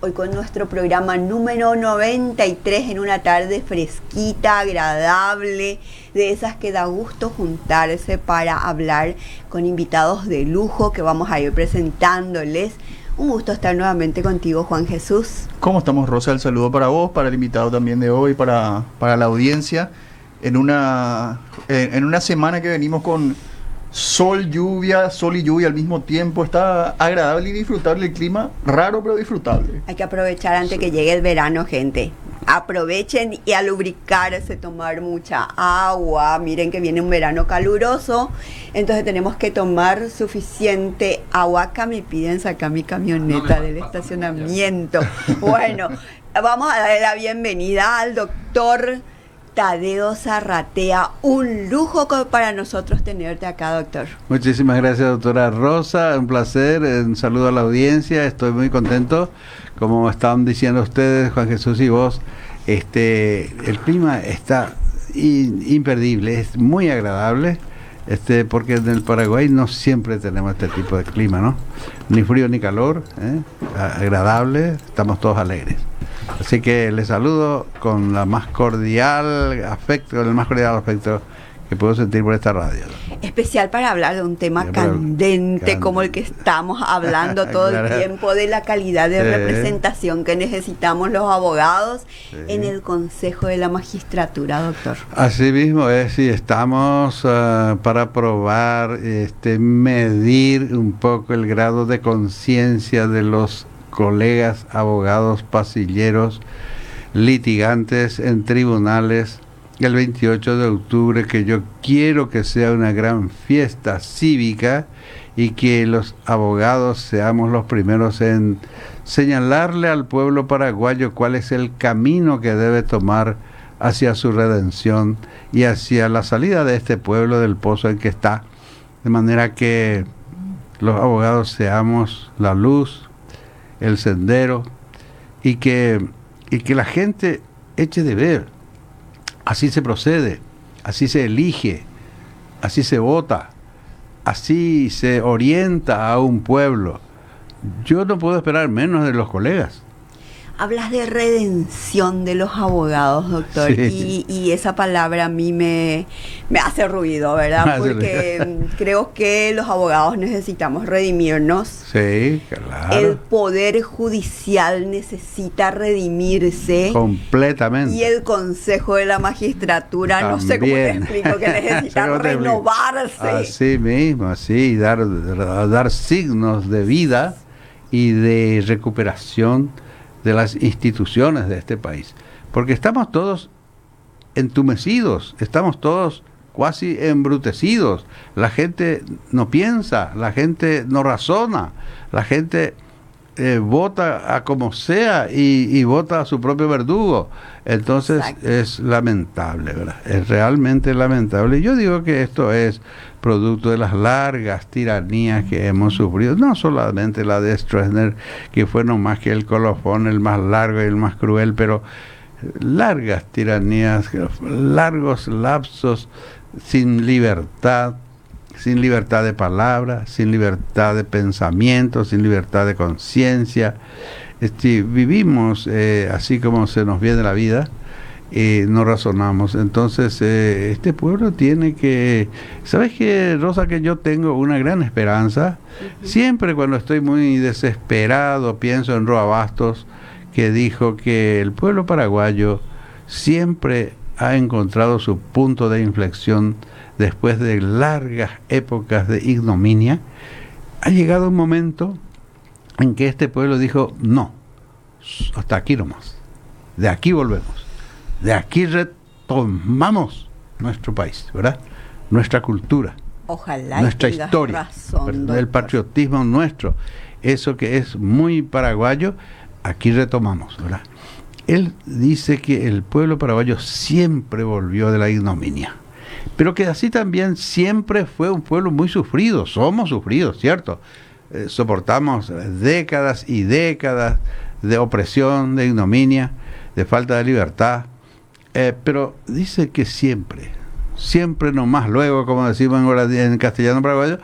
Hoy con nuestro programa número 93 en una tarde fresquita, agradable, de esas que da gusto juntarse para hablar con invitados de lujo que vamos a ir presentándoles. Un gusto estar nuevamente contigo, Juan Jesús. ¿Cómo estamos, Rosa? El saludo para vos, para el invitado también de hoy, para la audiencia. En una semana que venimos con sol y lluvia al mismo tiempo. Está agradable y disfrutable el clima, raro pero disfrutable. Hay que aprovechar antes que llegue el verano, gente. Aprovechen y a lubricarse, tomar mucha agua. Miren que viene un verano caluroso, entonces tenemos que tomar suficiente agua. Acá me piden sacar mi camioneta del estacionamiento. Bueno, vamos a darle la bienvenida al doctor Tadeo Zarratea. Un lujo para nosotros tenerte acá, doctor. Muchísimas gracias, doctora Rosa. Un placer. Un saludo a la audiencia. Estoy muy contento. Como estaban diciendo ustedes, Juan Jesús y vos, el clima está imperdible. Es muy agradable. Porque en el Paraguay no siempre tenemos este tipo de clima, ¿no? Ni frío ni calor. Agradable. Estamos todos alegres. Así que les saludo con el más cordial afecto que puedo sentir por esta radio. Especial para hablar de un tema candente como el que estamos hablando todo el tiempo, de la calidad de representación que necesitamos los abogados en el Consejo de la Magistratura, doctor. Así mismo es, y estamos para probar, medir un poco el grado de conciencia de los colegas abogados pasilleros, litigantes en tribunales, el 28 de octubre, que yo quiero que sea una gran fiesta cívica y que los abogados seamos los primeros en señalarle al pueblo paraguayo cuál es el camino que debe tomar hacia su redención y hacia la salida de este pueblo del pozo en que está, de manera que los abogados seamos la luz, el sendero, y que la gente eche de ver. Así se procede, así se elige, así se vota, así se orienta a un pueblo. Yo no puedo esperar menos de los colegas. Hablas de redención de los abogados, doctor, sí. y esa palabra a mí me hace ruido, ¿verdad? Porque creo que los abogados necesitamos redimirnos. Sí, claro. El Poder Judicial necesita redimirse. Completamente. Y el Consejo de la Magistratura, también. No sé cómo te explico, que necesita renovarse. Así mismo, así, dar signos de vida y de recuperación de las instituciones de este país, porque estamos todos entumecidos, estamos todos casi embrutecidos, la gente no piensa, la gente no razona, la gente vota a como sea y vota a su propio verdugo. Entonces exacto. Es lamentable, ¿verdad? Es realmente lamentable. Yo digo que esto es producto de las largas tiranías que hemos sufrido, no solamente la de Stroessner, que fue nomás que el colofón, el más largo y el más cruel, pero largas tiranías, largos lapsos sin libertad de palabra, sin libertad de pensamiento, sin libertad de conciencia. Vivimos así como se nos viene la vida, no razonamos. Entonces este pueblo tiene que... ¿Sabes qué, Rosa? Que yo tengo una gran esperanza. Siempre cuando estoy muy desesperado pienso en Roa Bastos, que dijo que el pueblo paraguayo siempre ha encontrado su punto de inflexión después de largas épocas de ignominia. Ha llegado un momento en que este pueblo dijo, no, hasta aquí nomás, de aquí volvemos, de aquí retomamos nuestro país, ¿verdad? Nuestra cultura, ojalá nuestra historia, el patriotismo nuestro, eso que es muy paraguayo, aquí retomamos, ¿verdad? Él dice que el pueblo paraguayo siempre volvió de la ignominia, pero que así también siempre fue un pueblo muy sufrido. Somos sufridos, ¿cierto? Soportamos décadas y décadas de opresión, de ignominia, de falta de libertad, pero dice que siempre nomás luego, como decimos en castellano paraguayo,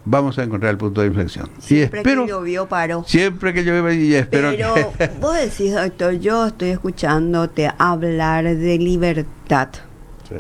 vamos a encontrar el punto de inflexión. Siempre y espero, que llovió paró. Siempre que llovió y espero Pero que... vos decís, doctor, yo estoy escuchándote hablar de libertad. Sí.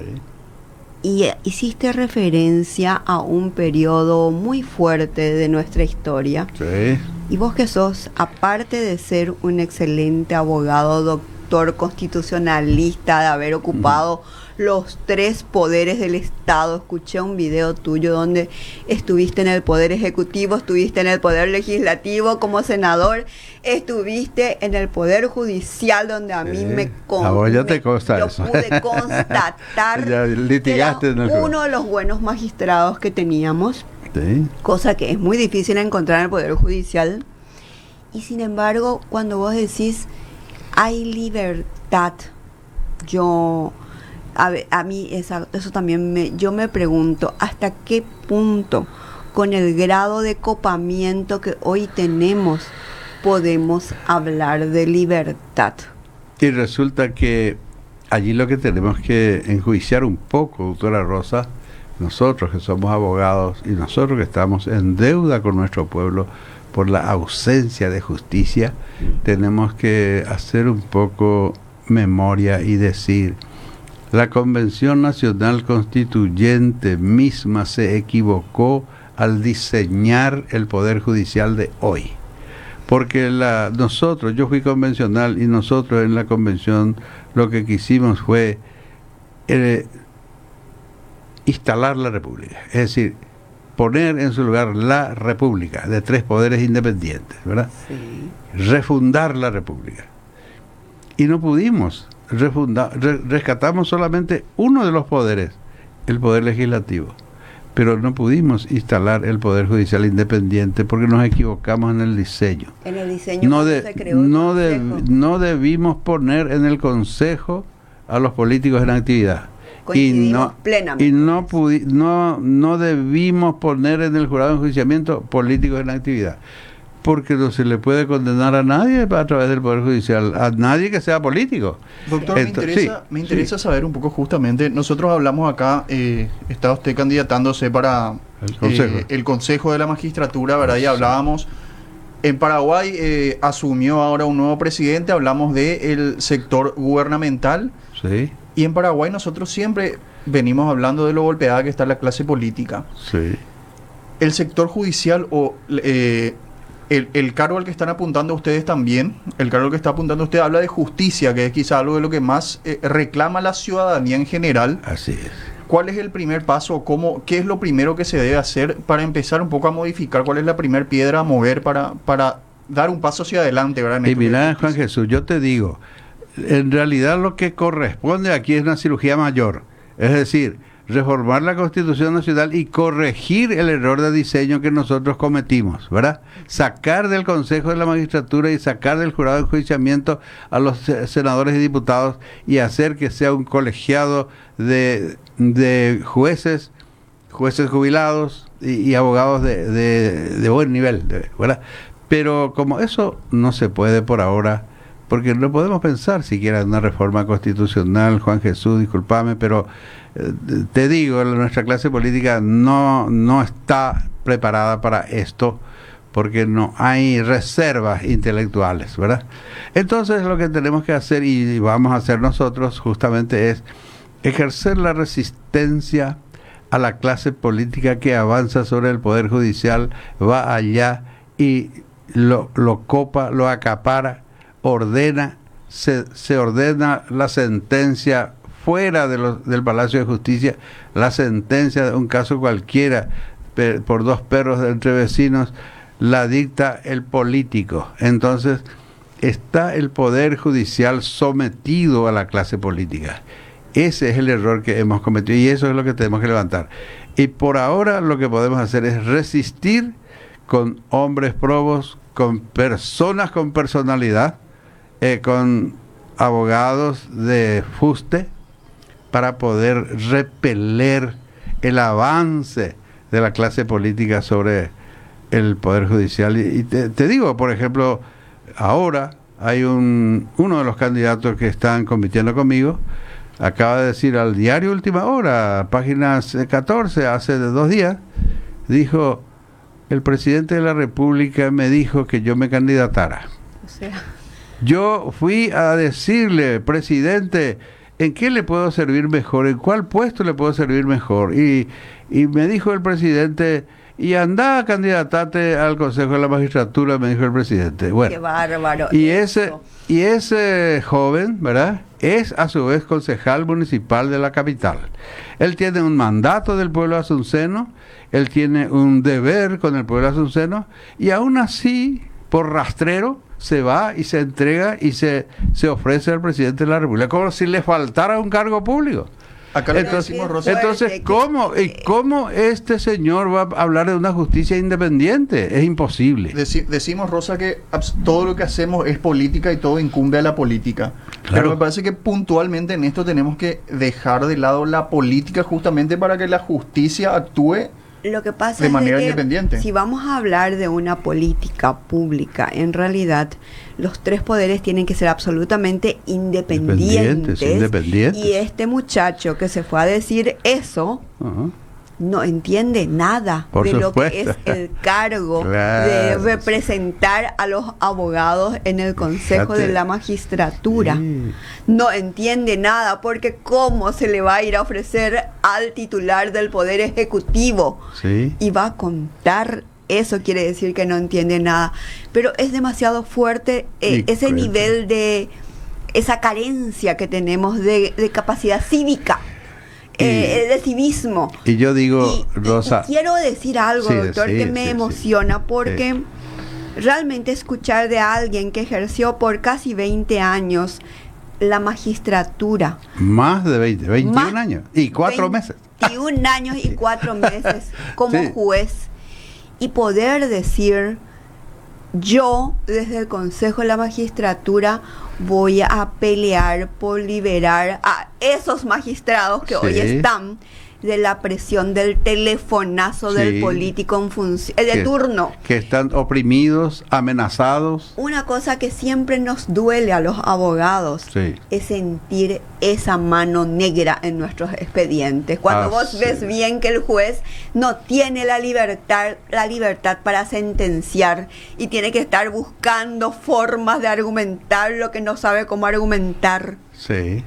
Y hiciste referencia a un periodo muy fuerte de nuestra historia. Sí. Y vos que sos, aparte de ser un excelente abogado, doctor constitucionalista, de haber ocupado los 3 poderes del Estado, escuché un video tuyo donde estuviste en el Poder Ejecutivo, estuviste en el Poder Legislativo como senador, estuviste en el Poder Judicial, donde a mí me A vos ya te consta yo eso. pude constatar Ya litigaste que en el era uno de los buenos magistrados que teníamos, Sí. cosa que es muy difícil encontrar en el Poder Judicial. Y sin embargo, cuando vos decís hay libertad, a mí eso también yo me pregunto hasta qué punto, con el grado de copamiento que hoy tenemos, podemos hablar de libertad. Y resulta que allí lo que tenemos que enjuiciar un poco, doctora Rosa, nosotros que somos abogados y nosotros que estamos en deuda con nuestro pueblo por la ausencia de justicia, tenemos que hacer un poco memoria y decir, la Convención Nacional Constituyente misma se equivocó al diseñar el Poder Judicial de hoy. Porque nosotros, yo fui convencional y nosotros en la convención lo que quisimos fue instalar la República. Es decir, poner en su lugar la República de 3 poderes independientes, ¿verdad? Sí. Refundar la República. Y no pudimos rescatamos solamente uno de los poderes, el Poder Legislativo. Pero no pudimos instalar el Poder Judicial independiente porque nos equivocamos en el diseño. En el diseño se creó el Consejo. No debimos poner en el Consejo a los políticos en actividad. Coincidimos plenamente. Y no debimos poner en el jurado de enjuiciamiento políticos en actividad. Porque no se le puede condenar a nadie a través del Poder Judicial, a nadie que sea político. Doctor, me interesa saber un poco justamente, nosotros hablamos acá, está usted candidatándose para el Consejo de la Magistratura, ¿verdad? Y hablábamos, en Paraguay asumió ahora un nuevo presidente, hablamos del sector gubernamental. Sí. Y en Paraguay nosotros siempre venimos hablando de lo golpeada que está la clase política. Sí. El sector judicial o... El cargo al que están apuntando ustedes también, el cargo al que está apuntando usted habla de justicia, que es quizá algo de lo que más reclama la ciudadanía en general. Así es. ¿Cuál es el primer paso? ¿Qué es lo primero que se debe hacer para empezar un poco a modificar? ¿Cuál es la primer piedra a mover para dar un paso hacia adelante, ¿verdad? Y mira, Juan Jesús, yo te digo, en realidad lo que corresponde aquí es una cirugía mayor. Es decir, reformar la Constitución Nacional y corregir el error de diseño que nosotros cometimos, ¿verdad? Sacar del Consejo de la Magistratura y sacar del jurado de enjuiciamiento a los senadores y diputados y hacer que sea un colegiado de jueces jubilados y abogados de buen nivel, ¿verdad? Pero como eso no se puede por ahora, porque no podemos pensar siquiera en una reforma constitucional, Juan Jesús, discúlpame, pero te digo, nuestra clase política no está preparada para esto porque no hay reservas intelectuales, ¿verdad? Entonces lo que tenemos que hacer y vamos a hacer nosotros justamente es ejercer la resistencia a la clase política que avanza sobre el Poder Judicial, va allá y lo copa, lo acapara, ordena, se ordena la sentencia fuera del Palacio de Justicia, la sentencia de un caso cualquiera por 2 perros entre vecinos la dicta el político. Entonces está el Poder Judicial sometido a la clase política. Ese es el error que hemos cometido y eso es lo que tenemos que levantar. Y por ahora lo que podemos hacer es resistir con hombres probos, con personas con personalidad, con abogados de fuste, para poder repeler el avance de la clase política sobre el Poder Judicial. Y te digo, por ejemplo, ahora hay uno de los candidatos que están compitiendo conmigo, acaba de decir al diario Última Hora, página 14, hace 2 días, dijo, el presidente de la República me dijo que yo me candidatara. O sea, Yo fui a decirle, presidente, ¿en qué le puedo servir mejor? ¿En cuál puesto le puedo servir mejor? Y me dijo el presidente, y anda a candidatate al Consejo de la Magistratura, me dijo el presidente. Bueno, qué bárbaro. y eso. ese joven, ¿verdad? Es a su vez concejal municipal de la capital. Él tiene un mandato del pueblo asunceno, él tiene un deber con el pueblo asunceno, y aún así, por rastrero, se va y se entrega y se ofrece al presidente de la República, como si le faltara un cargo público. Acá le Entonces, decimos, Rosa, entonces ¿cómo este señor va a hablar de una justicia independiente? Es imposible. decimos, Rosa, que todo lo que hacemos es política y todo incumbe a la política. Claro. Pero me parece que puntualmente en esto tenemos que dejar de lado la política justamente para que la justicia actúe Lo que pasa de es manera que independiente. si vamos a hablar de una política pública, en realidad los tres poderes tienen que ser absolutamente independientes. Independientes. Y este muchacho que se fue a decir eso Ajá. no entiende nada Por de lo que es supuesto. el cargo Claro, de representar a los abogados en el Consejo Fíjate. de la Magistratura. Sí. No entiende nada, porque ¿cómo se le va a ir a ofrecer al titular del Poder Ejecutivo? Sí. Y va a contar eso, quiere decir que no entiende nada. Pero es demasiado fuerte Y ese cuenta. nivel de esa carencia que tenemos de capacidad cívica, de civismo. Y yo digo, Y Rosa, quiero decir algo, Sí, doctor, sí, que me sí, emociona, porque realmente escuchar de alguien que ejerció por casi 20 años la magistratura, más de 21 más años y 4 meses. 21 años y 4 meses como Sí. juez, y poder decir, yo desde el Consejo de la Magistratura voy a pelear por liberar a esos magistrados que hoy Sí. están de la presión del telefonazo del Sí. político en función de Que- turno. Que están oprimidos, amenazados. Una cosa que siempre nos duele a los abogados Sí. es sentir esa mano negra en nuestros expedientes. Cuando vos sí. ves bien que el juez no tiene la libertad para sentenciar y tiene que estar buscando formas de argumentar lo que no sabe cómo argumentar. Sí.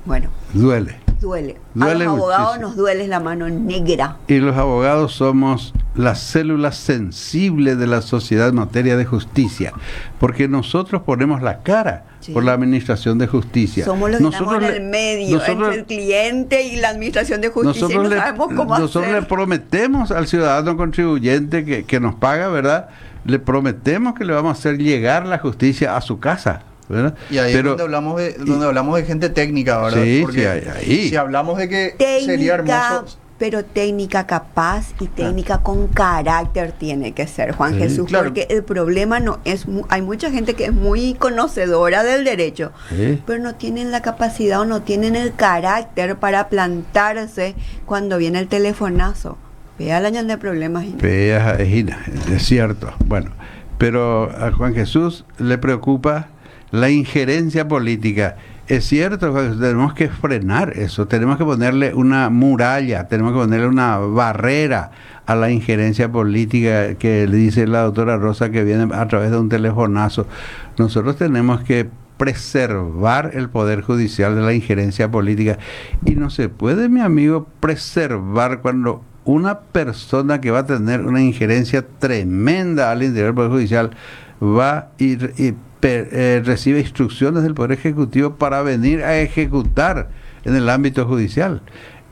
Bueno, Duele. duele. Duele A los abogados muchísimo. nos duele la mano negra. Y los abogados somos la célula sensible de la sociedad en materia de justicia, porque nosotros ponemos la cara Sí. por la administración de justicia. Somos los que estamos en el medio, nosotros- entre el cliente y la administración de justicia, y no sabemos cómo nosotros hacer. le prometemos al ciudadano contribuyente que nos paga, ¿verdad? Le prometemos que le vamos a hacer llegar la justicia a su casa, ¿verdad? Y ahí Pero- es donde hablamos de gente técnica, ¿verdad? Sí, Porque sí, ahí. si hablamos de que sería Técnica, hermoso. pero técnica capaz y técnica con carácter tiene que ser, Juan Sí, Jesús, claro. porque el problema no es, hay mucha gente que es muy conocedora del derecho, Sí. pero no tienen la capacidad o no tienen el carácter para plantarse cuando viene el telefonazo. Vea el año de problemas. Es cierto. Bueno, pero a Juan Jesús le preocupa la injerencia política. Es cierto, Juan Jesús, tenemos que frenar eso, tenemos que ponerle una muralla, tenemos que ponerle una barrera a la injerencia política que le dice la doctora Rosa, que viene a través de un telefonazo. Nosotros tenemos que preservar el poder judicial de la injerencia política, y no se puede, mi amigo, preservar cuando una persona que va a tener una injerencia tremenda al interior del Poder Judicial va y recibe instrucciones del Poder Ejecutivo para venir a ejecutar en el ámbito judicial.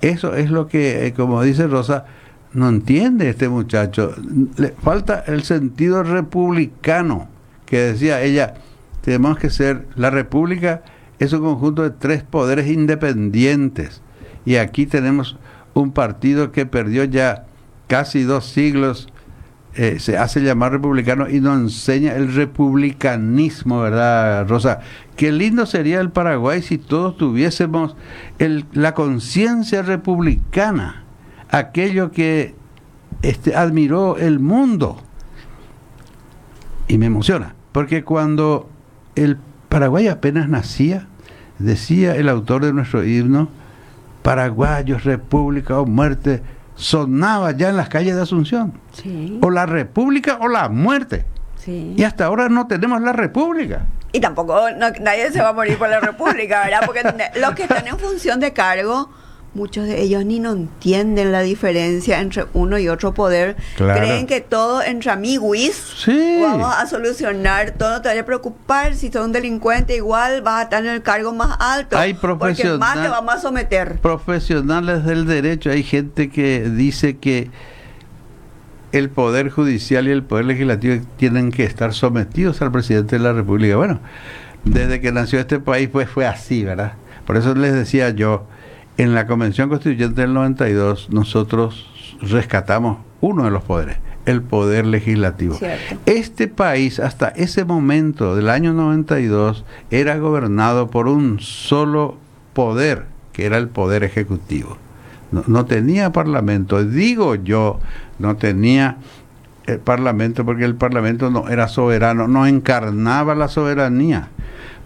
Eso es lo que, como dice Rosa, no entiende este muchacho. Le falta el sentido republicano, que decía ella, tenemos que ser, la República es un conjunto de 3 poderes independientes, y aquí tenemos un partido que perdió ya casi 2 siglos, se hace llamar republicano y nos enseña el republicanismo, ¿verdad, Rosa? Qué lindo sería el Paraguay si todos tuviésemos la conciencia republicana, aquello que admiró el mundo. Y me emociona, porque cuando el Paraguay apenas nacía, decía el autor de nuestro himno, paraguayos, república o muerte, sonaba ya en las calles de Asunción. Sí. O la república o la muerte. Sí. Y hasta ahora no tenemos la república. Y tampoco nadie se va a morir por la república, ¿verdad? Porque los que están en función de cargo, muchos de ellos ni no entienden la diferencia entre uno y otro poder. Claro. Creen que todo entre amiguis Sí. vamos a solucionar, todo no te vaya a preocupar, si sos un delincuente igual vas a estar en el cargo más alto. Hay porque más te vamos a someter. Profesionales del derecho, hay gente que dice que el Poder Judicial y el Poder Legislativo tienen que estar sometidos al presidente de la República. Bueno, desde que nació este país pues fue así, ¿verdad? Por eso les decía yo, en la Convención Constituyente del 92 nosotros rescatamos uno de los poderes, el Poder Legislativo. Cierto. Este país hasta ese momento del año 92 era gobernado por un solo poder, que era el Poder Ejecutivo. No tenía parlamento, digo yo, no tenía el parlamento porque el parlamento no era soberano, no encarnaba la soberanía,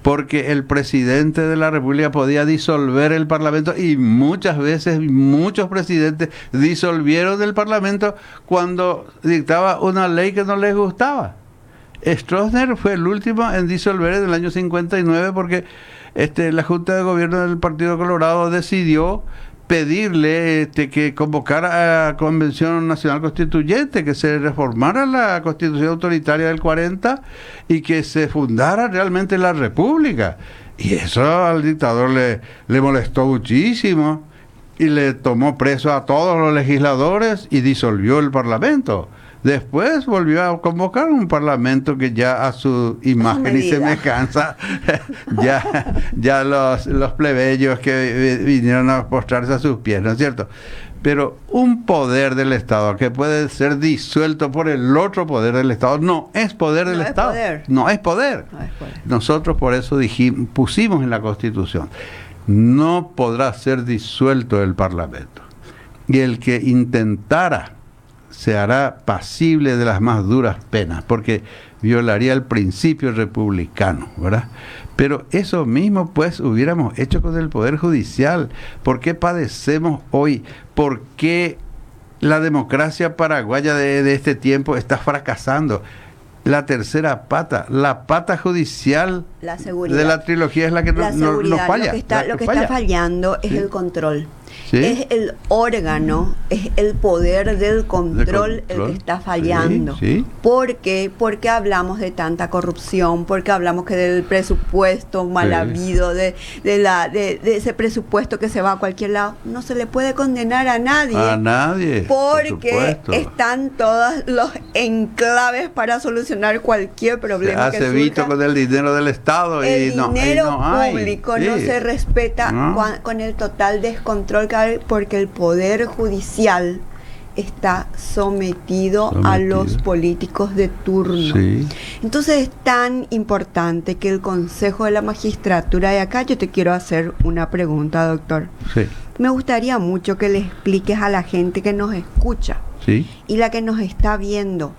porque el presidente de la República podía disolver el parlamento y muchas veces muchos presidentes disolvieron el parlamento cuando dictaba una ley que no les gustaba. Stroessner fue el último en disolver en el año 59 porque la Junta de Gobierno del Partido Colorado decidió pedirle que convocara a Convención Nacional Constituyente, que se reformara la Constitución autoritaria del 40 y que se fundara realmente la República. Y eso al dictador le molestó muchísimo y le tomó preso a todos los legisladores y disolvió el Parlamento. Después volvió a convocar un parlamento que ya a su imagen y semejanza, ya los plebeyos que vinieron a postrarse a sus pies, ¿no es cierto? Pero un poder del Estado que puede ser disuelto por el otro poder del Estado no es poder del Estado. No es poder. Nosotros por eso pusimos en la Constitución, no podrá ser disuelto el Parlamento. Y el que intentara se hará pasible de las más duras penas, porque violaría el principio republicano, ¿verdad? Pero eso mismo pues hubiéramos hecho con el Poder Judicial. ¿Por qué padecemos hoy? ¿Por qué la democracia paraguaya de este tiempo está fracasando? La tercera pata, la pata judicial de la trilogía es la que nos falla. Lo que está fallando es el control. ¿Sí? Es el órgano, es el poder del control el que está fallando. Sí, sí. ¿Por qué? Porque hablamos de tanta corrupción, porque hablamos que del presupuesto mal habido, de ese presupuesto que se va a cualquier lado. No se le puede condenar a nadie. A nadie. Porque están todos los enclaves para solucionar cualquier problema que surja. Vito con el dinero del Estado. El dinero público no se respeta con el total descontrol que hay, porque el Poder Judicial está sometido a los políticos de turno. Sí. Entonces es tan importante que el Consejo de la Magistratura, y acá yo te quiero hacer una pregunta, doctor. Sí. Me gustaría mucho que le expliques a la gente que nos escucha y la que nos está viendo,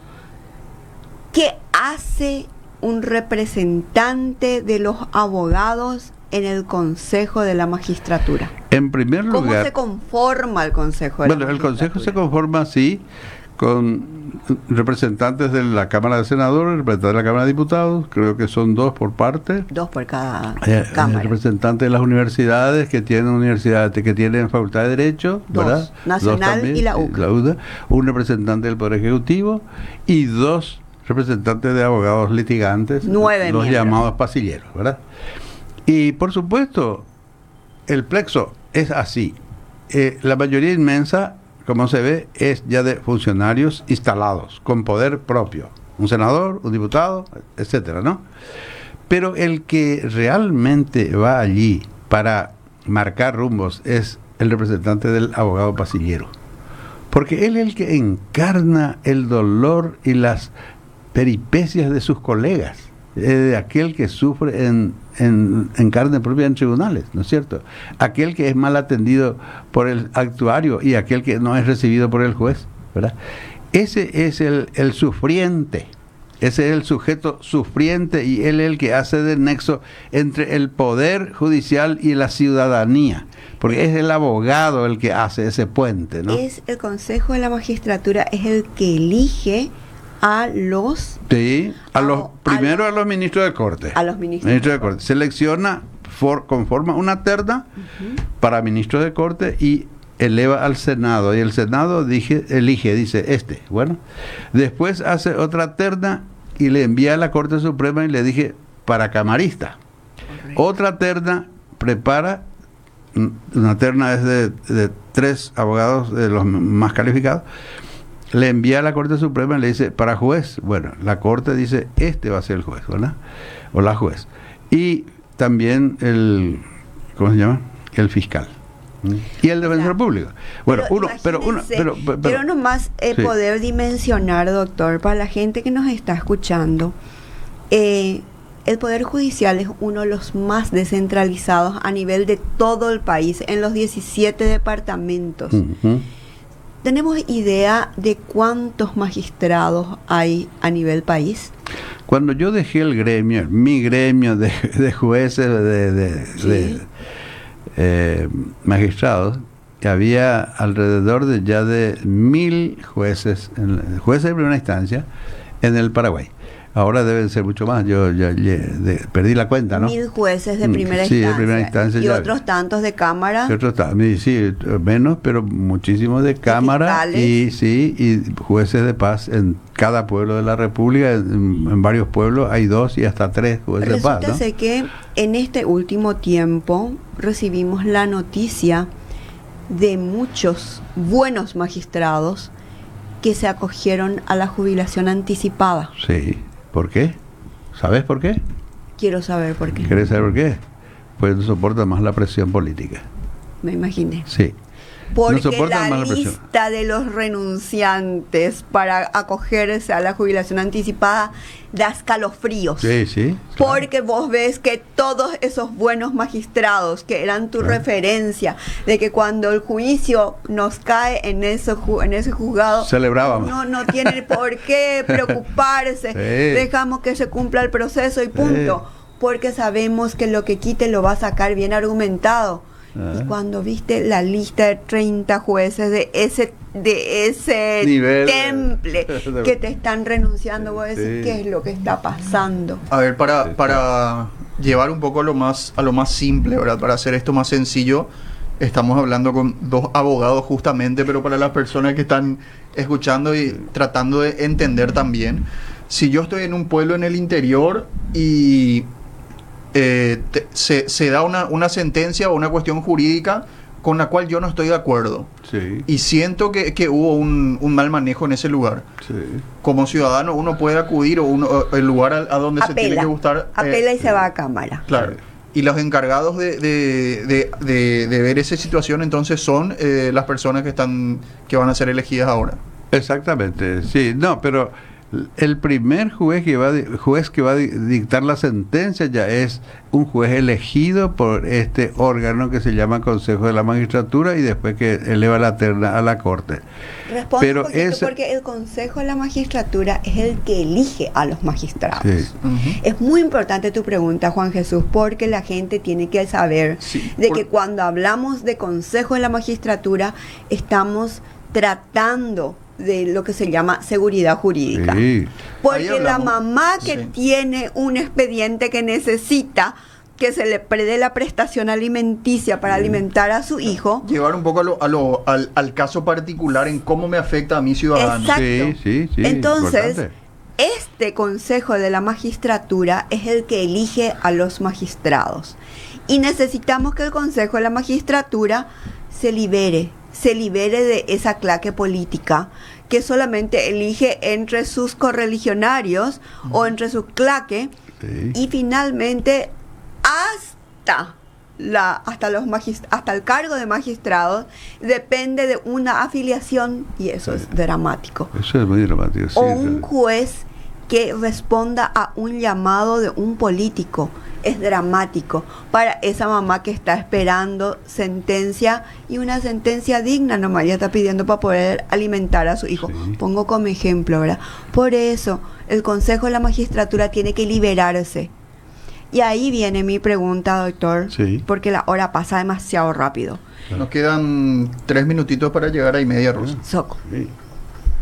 ¿qué hace un representante de los abogados en el Consejo de la Magistratura? En primer lugar, ¿cómo se conforma el Consejo de la Magistratura? El Consejo se conforma así, con representantes de la Cámara de Senadores, representantes de la Cámara de Diputados, creo que son 2 por parte. 2 por cada cámara. Representantes de las universidades que tienen facultad de Derecho, 2, ¿verdad? Nacional 2 y la UCA. Un representante del Poder Ejecutivo y 2 representantes de abogados litigantes, 9 los miembros. llamados pasilleros, ¿verdad? Y por supuesto, el plexo es así. La mayoría inmensa, como se ve, es ya de funcionarios instalados, con poder propio. Un senador, un diputado, etcétera, ¿no? Pero el que realmente va allí para marcar rumbos es el representante del abogado pasillero. Porque él es el que encarna el dolor y las peripecias de sus colegas, de aquel que sufre en carne propia en tribunales, ¿no es cierto? Aquel que es mal atendido por el actuario y aquel que no es recibido por el juez, ¿verdad? Ese es el sufriente, Ese es el sujeto sufriente y él es el que hace de nexo entre el poder judicial y la ciudadanía, porque es el abogado el que hace ese puente, ¿no? Es el Consejo de la Magistratura, es el que elige a los... Sí, primero a los ministros de Corte. A los ministros de Corte. Selecciona, conforma una terna para ministros de Corte y eleva al Senado. Y el Senado elige, dice, bueno. Después hace otra terna y le envía a la Corte Suprema y le dije, para camarista. Correcto. Otra terna prepara, una terna es de 3 abogados de los más calificados, le envía a la Corte Suprema y le dice, para juez, bueno, la Corte dice, va a ser el juez, ¿verdad? O la juez. Y también ¿cómo se llama? El fiscal. Y el defensor público. Bueno, quiero nomás sí. Poder dimensionar, doctor, para la gente que nos está escuchando, el Poder Judicial es uno de los más descentralizados a nivel de todo el país, en los 17 departamentos. ¿Tenemos idea de cuántos magistrados hay a nivel país? Cuando yo dejé el gremio, mi gremio de jueces, magistrados, que había alrededor de 1.000 jueces, jueces de primera instancia en el Paraguay. Ahora deben ser mucho más, yo perdí la cuenta, ¿no? 1.000 jueces de primera instancia. instancia. De primera instancia. Y otros tantos de Cámara. Sí, menos, pero muchísimos de Cámara y jueces de paz en cada pueblo de la República. En varios pueblos hay 2 y hasta 3 jueces de paz, ¿no? Que en este último tiempo recibimos la noticia de muchos buenos magistrados que se acogieron a la jubilación anticipada. Sí. ¿Por qué? ¿Sabes por qué? Quiero saber por qué. ¿Quieres saber por qué? Pues no soporta más la presión política. Me imaginé. Sí. Porque no la lista de los renunciantes para acogerse a la jubilación anticipada da escalofríos. Sí, sí. Claro. Porque vos ves que todos esos buenos magistrados que eran tu referencia, de que cuando el juicio nos cae en ese juzgado, celebrábamos. No tiene por qué preocuparse. Sí. Dejamos que se cumpla el proceso y punto. Sí. Porque sabemos que lo que quite lo va a sacar bien argumentado. Y cuando viste la lista de 30 jueces de ese nivel, temple que te están renunciando, vos decís, ¿qué es lo que está pasando? A ver, para llevar un poco a lo más simple, ¿verdad? Para hacer esto más sencillo, estamos hablando con 2 abogados justamente, pero para las personas que están escuchando y tratando de entender también, si yo estoy en un pueblo en el interior y se da una sentencia o una cuestión jurídica con la cual yo no estoy de acuerdo, sí, y siento que hubo un mal manejo en ese lugar, sí, como ciudadano uno puede acudir el lugar a donde se tiene que gustar, apela y se va a Cámara, claro, y los encargados de ver esa situación entonces son las personas que van a ser elegidas ahora. Exactamente, sí, no, pero el primer juez que va a dictar la sentencia ya es un juez elegido por este órgano que se llama Consejo de la Magistratura y después que eleva la terna a la Corte. Responde pero porque el Consejo de la Magistratura es el que elige a los magistrados. Sí. Es muy importante tu pregunta, Juan Jesús, porque la gente tiene que saber que cuando hablamos de Consejo de la Magistratura estamos tratando de lo que se llama seguridad jurídica. Sí. Porque la mamá que tiene un expediente que necesita que se le dé la prestación alimenticia para alimentar a su hijo. Llevar un poco al caso particular en cómo me afecta a mi ciudadano. Exacto. Sí, entonces, importante. Este Consejo de la Magistratura es el que elige a los magistrados. Y necesitamos que el Consejo de la Magistratura se libere de esa claque política que solamente elige entre sus correligionarios o entre su claque, y finalmente hasta el cargo de magistrados depende de una afiliación, y eso es dramático. Eso es muy dramático. O un juez que responda a un llamado de un político. Es dramático para esa mamá que está esperando sentencia, y una sentencia digna nomás ya está pidiendo para poder alimentar a su hijo. Sí. Pongo como ejemplo, ¿verdad? Por eso El Consejo de la Magistratura tiene que liberarse. Y ahí viene mi pregunta, doctor, Sí. porque la hora pasa demasiado rápido. Nos quedan 3 minutitos para llegar a y media, Rosa. Soco, Sí.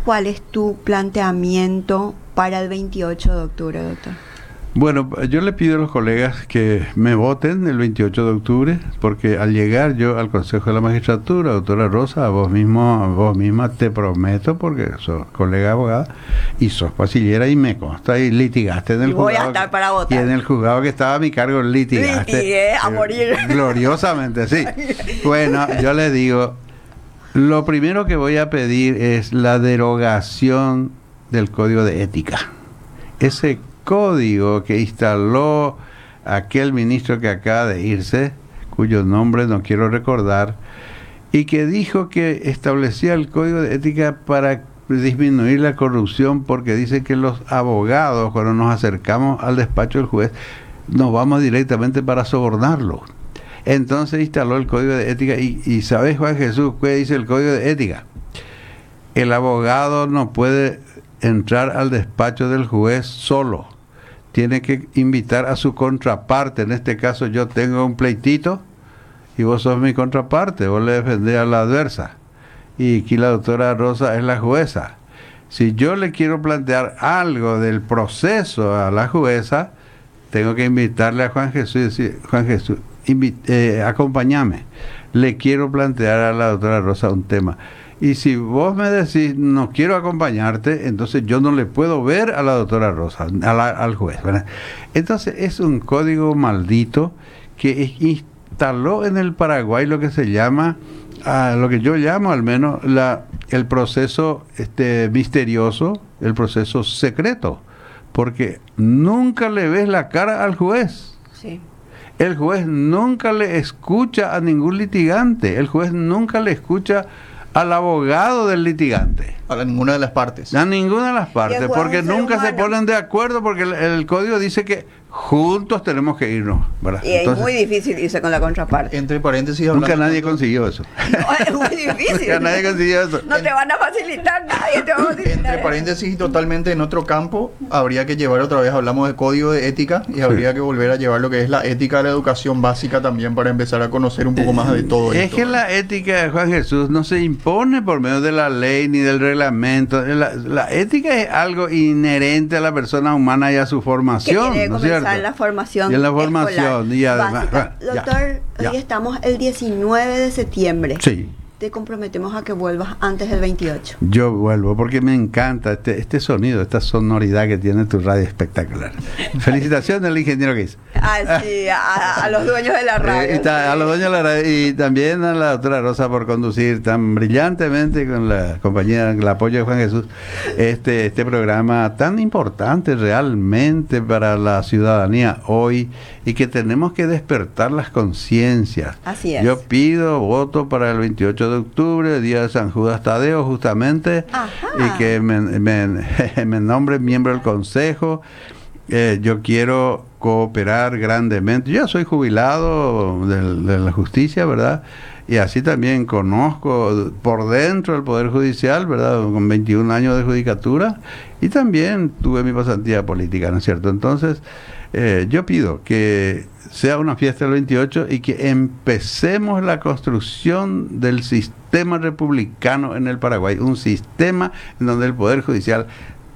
¿cuál es tu planteamiento para el 28 de octubre, doctor? Bueno, yo le pido a los colegas que me voten el 28 de octubre, porque al llegar yo al Consejo de la Magistratura, doctora Rosa, a vos misma te prometo, porque sos colega abogada y sos pasillera y me consta y litigaste en el Y voy a juzgado. estar para votar. Y en el juzgado que estaba a mi cargo litigaste. Litigué a morir. Gloriosamente, sí. Bueno, yo le digo, lo primero que voy a pedir es la derogación del Código de Ética. Ese código que instaló aquel ministro que acaba de irse, cuyo nombre no quiero recordar, y que dijo que establecía el código de ética para disminuir la corrupción, porque dice que los abogados, cuando nos acercamos al despacho del juez, nos vamos directamente para sobornarlo. Entonces instaló el código de ética y ¿sabes, Juan Jesús, qué dice el código de ética? El abogado no puede entrar al despacho del juez solo. Tiene que invitar a su contraparte. En este caso yo tengo un pleitito y vos sos mi contraparte. Vos le defendés a la adversa. Y aquí la doctora Rosa es la jueza. Si yo le quiero plantear algo del proceso a la jueza, tengo que invitarle a Juan Jesús y decir, Juan Jesús, acompáñame. Le quiero plantear a la doctora Rosa un tema. Y si vos me decís, no quiero acompañarte, entonces yo no le puedo ver a la doctora Rosa, al juez, ¿verdad? Entonces es un código maldito que instaló en el Paraguay lo que se llama, lo que yo llamo al menos, el proceso misterioso, el proceso secreto, porque nunca le ves la cara al juez. Sí. El juez nunca le escucha a ningún litigante, el juez nunca le escucha al abogado del litigante. A ninguna de las partes. A ninguna de las partes, juez porque es un ser nunca se humano. ponen de acuerdo, porque el código dice que juntos tenemos que irnos, ¿verdad? Y es Entonces, muy difícil irse con la contraparte. Entre paréntesis, nunca hablando nadie tanto- consiguió eso. No, es muy difícil. Nunca nadie consiguió eso. No te van a facilitar, nadie te va a facilitar. Entre paréntesis y totalmente en otro campo, habría que llevar otra vez, hablamos de código de ética, y habría que volver a llevar lo que es la ética de la educación básica también para empezar a conocer un poco más de todo Es esto. que la ética de Juan Jesús no se impone por medio de la ley ni del reglamento. La ética es algo inherente a la persona humana y a su Que formación, tiene que ¿no es comenzar cierto? en la formación. Y en la formación, escolar y además, básica. bueno, ya, Doctor, ya. hoy estamos el 19 de septiembre. Sí. Te comprometemos a que vuelvas antes del 28. Yo vuelvo porque me encanta este sonido, esta sonoridad que tiene tu radio espectacular. Felicitaciones al ingeniero que hizo. Ah, sí, a los dueños de la radio. A los dueños de la radio y también a la doctora Rosa por conducir tan brillantemente con la compañía, el apoyo de Juan Jesús, este programa tan importante realmente para la ciudadanía hoy y que tenemos que despertar las conciencias. Así es. Yo pido voto para el 28 de octubre, día de San Judas Tadeo, justamente, Ajá. y que me nombre miembro del consejo. Yo quiero cooperar grandemente. Yo soy jubilado de la justicia, ¿verdad? Y así también conozco por dentro el Poder Judicial, ¿verdad? Con 21 años de judicatura. Y también tuve mi pasantía política, ¿no es cierto? Entonces, yo pido que sea una fiesta el 28 y que empecemos la construcción del sistema republicano en el Paraguay. Un sistema en donde el Poder Judicial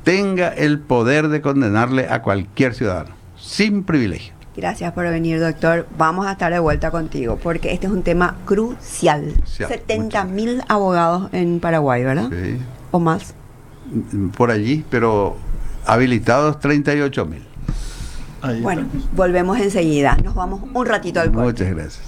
tenga el poder de condenarle a cualquier ciudadano, sin privilegio. Gracias por venir, doctor. Vamos a estar de vuelta contigo porque este es un tema crucial. Crucial, 70.000 abogados en Paraguay, ¿verdad? Sí, ¿O más? por allí, pero habilitados 38.000. Ahí Bueno, está. volvemos enseguida. Nos vamos un ratito al corte. Muchas gracias.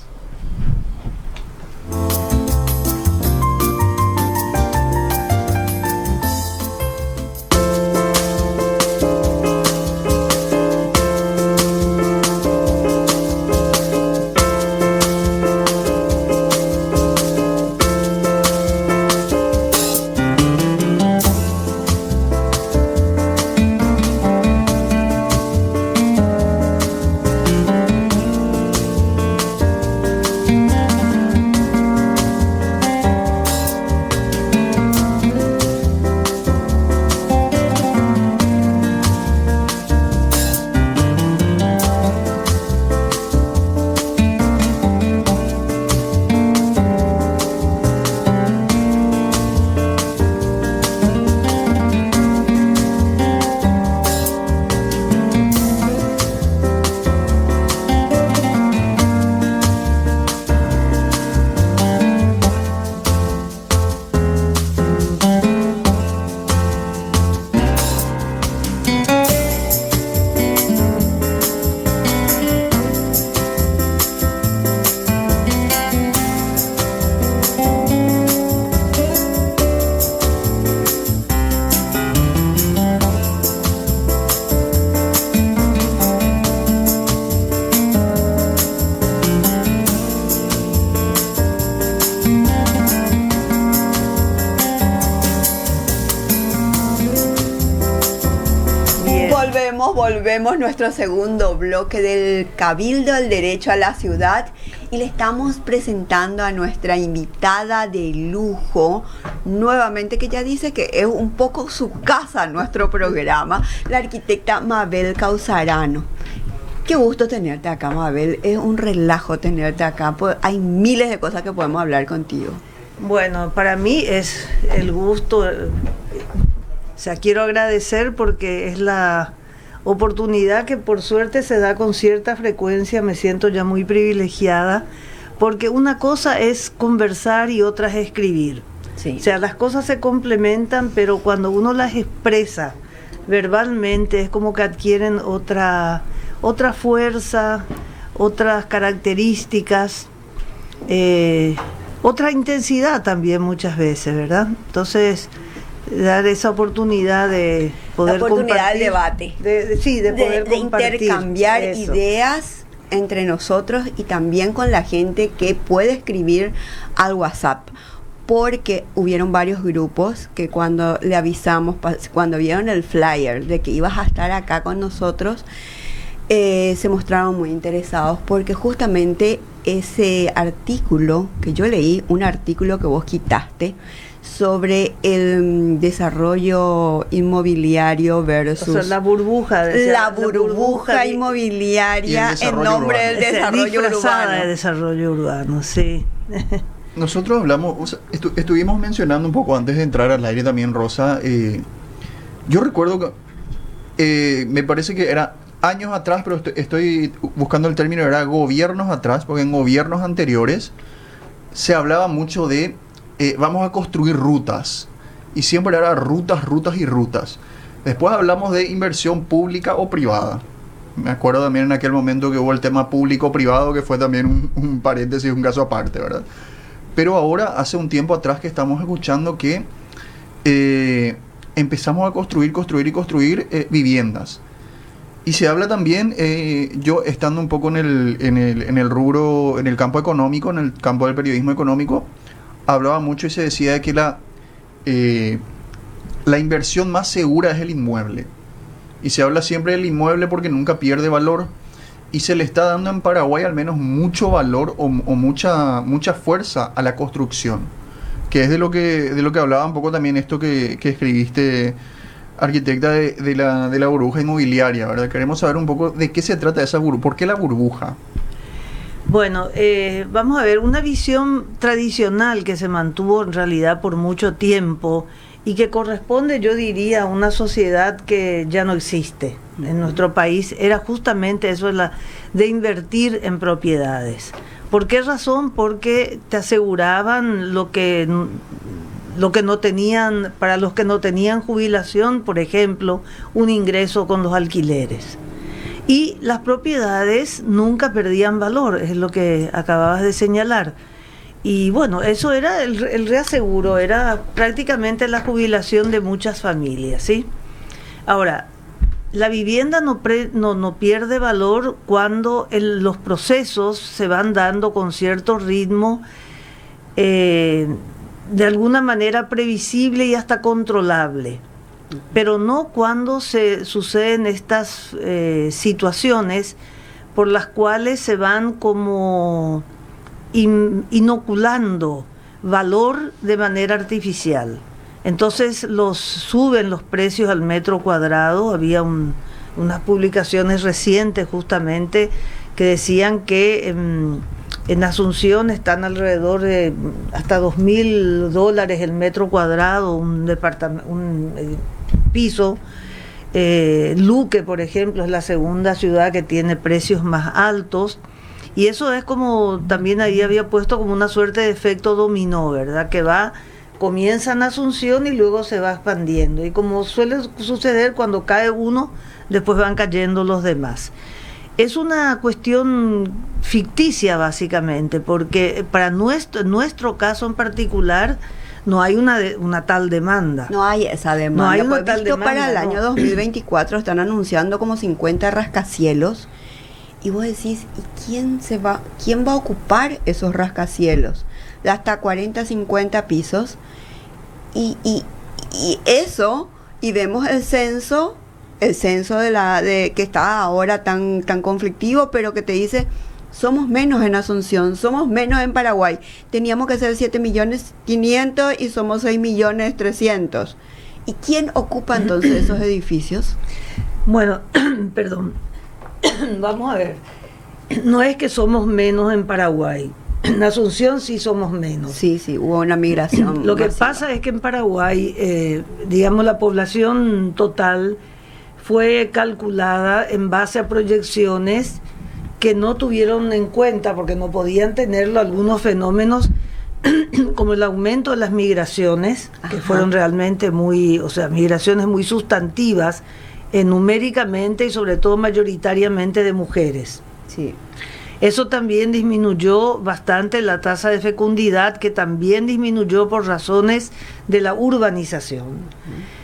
Volvemos nuestro segundo bloque del Cabildo del Derecho a la Ciudad y le estamos presentando a nuestra invitada de lujo, nuevamente, que ya dice que es un poco su casa nuestro programa, la arquitecta Mabel Causarano. Qué gusto tenerte acá, Mabel, es un relajo tenerte acá, pues hay miles de cosas que podemos hablar contigo. Bueno, para mí es el gusto, o sea, quiero agradecer porque es la oportunidad que por suerte se da con cierta frecuencia, me siento ya muy privilegiada, porque una cosa es conversar y otra es escribir. Sí. O sea, las cosas se complementan, pero cuando uno las expresa verbalmente es como que adquieren otra fuerza, otras características, otra intensidad también muchas veces, ¿verdad? Entonces, dar esa oportunidad de poder compartir, del debate, de poder compartir, intercambiar eso. Ideas entre nosotros y también con la gente que puede escribir al WhatsApp, porque hubieron varios grupos que cuando le avisamos, cuando vieron el flyer de que ibas a estar acá con nosotros, se mostraron muy interesados, porque justamente ese artículo que yo leí, un artículo que vos quitaste sobre el desarrollo inmobiliario versus, o sea, la burbuja inmobiliaria en nombre del desarrollo urbano. De desarrollo urbano, sí. Nosotros hablamos, o sea, estuvimos mencionando un poco antes de entrar al aire también, Rosa. Yo recuerdo que me parece que era años atrás, pero estoy buscando el término, era gobiernos atrás, porque en gobiernos anteriores se hablaba mucho de vamos a construir rutas, y siempre era rutas. Después hablamos de inversión pública o privada. Me acuerdo también en aquel momento que hubo el tema público-privado, que fue también un paréntesis, un caso aparte, ¿verdad? Pero ahora, hace un tiempo atrás que estamos escuchando que empezamos a construir viviendas. Y se habla también, yo estando un poco en el rubro, en el campo económico, en el campo del periodismo económico, hablaba mucho y se decía de que la inversión más segura es el inmueble. Y se habla siempre del inmueble porque nunca pierde valor. Y se le está dando en Paraguay al menos mucho valor o mucha fuerza a la construcción. Que es de lo que hablaba un poco también esto que escribiste, arquitecta, de la burbuja inmobiliaria, ¿verdad? Queremos saber un poco de qué se trata esa burbuja. ¿Por qué la burbuja? Bueno, vamos a ver, una visión tradicional que se mantuvo en realidad por mucho tiempo y que corresponde, yo diría, a una sociedad que ya no existe en nuestro país, era justamente eso, de invertir en propiedades. ¿Por qué razón? Porque te aseguraban lo que no tenían, para los que no tenían jubilación, por ejemplo, un ingreso con los alquileres. Y las propiedades nunca perdían valor, es lo que acababas de señalar. Y bueno, eso era el reaseguro, era prácticamente la jubilación de muchas familias, ¿sí? Ahora, la vivienda no pierde valor cuando los procesos se van dando con cierto ritmo, de alguna manera previsible y hasta controlable. Pero no cuando se suceden estas situaciones por las cuales se van como inoculando valor de manera artificial. Entonces suben los precios al metro cuadrado. Había unas publicaciones recientes justamente que decían que en Asunción están alrededor de hasta $2.000 el metro cuadrado, un piso. Luque, por ejemplo, es la segunda ciudad que tiene precios más altos, y eso es como también ahí había puesto como una suerte de efecto dominó, ¿verdad? Que comienza en Asunción y luego se va expandiendo, y como suele suceder cuando cae uno, después van cayendo los demás. Es una cuestión ficticia básicamente, porque para nuestro caso en particular no hay una tal demanda. No hay esa demanda. No hay una pues tal visto demanda, para el no. año 2024 están anunciando como 50 rascacielos. Y vos decís, ¿y quién va a ocupar esos rascacielos? De hasta 40, 50 pisos. Y eso, y vemos el censo el censo de que está ahora tan conflictivo, pero que te dice, somos menos en Asunción, somos menos en Paraguay. Teníamos que ser 7.500.000 y somos 6.300.000. ¿Y quién ocupa entonces esos edificios? Bueno, perdón. Vamos a ver. No es que somos menos en Paraguay. En Asunción sí somos menos. Sí, hubo una migración. Lo que masiva. pasa es que en Paraguay, digamos, la población total fue calculada en base a proyecciones que no tuvieron en cuenta, porque no podían tenerlo, algunos fenómenos como el aumento de las migraciones, que Ajá. fueron realmente migraciones muy sustantivas, numéricamente y sobre todo mayoritariamente de mujeres. Sí. Eso también disminuyó bastante la tasa de fecundidad, que también disminuyó por razones de la urbanización.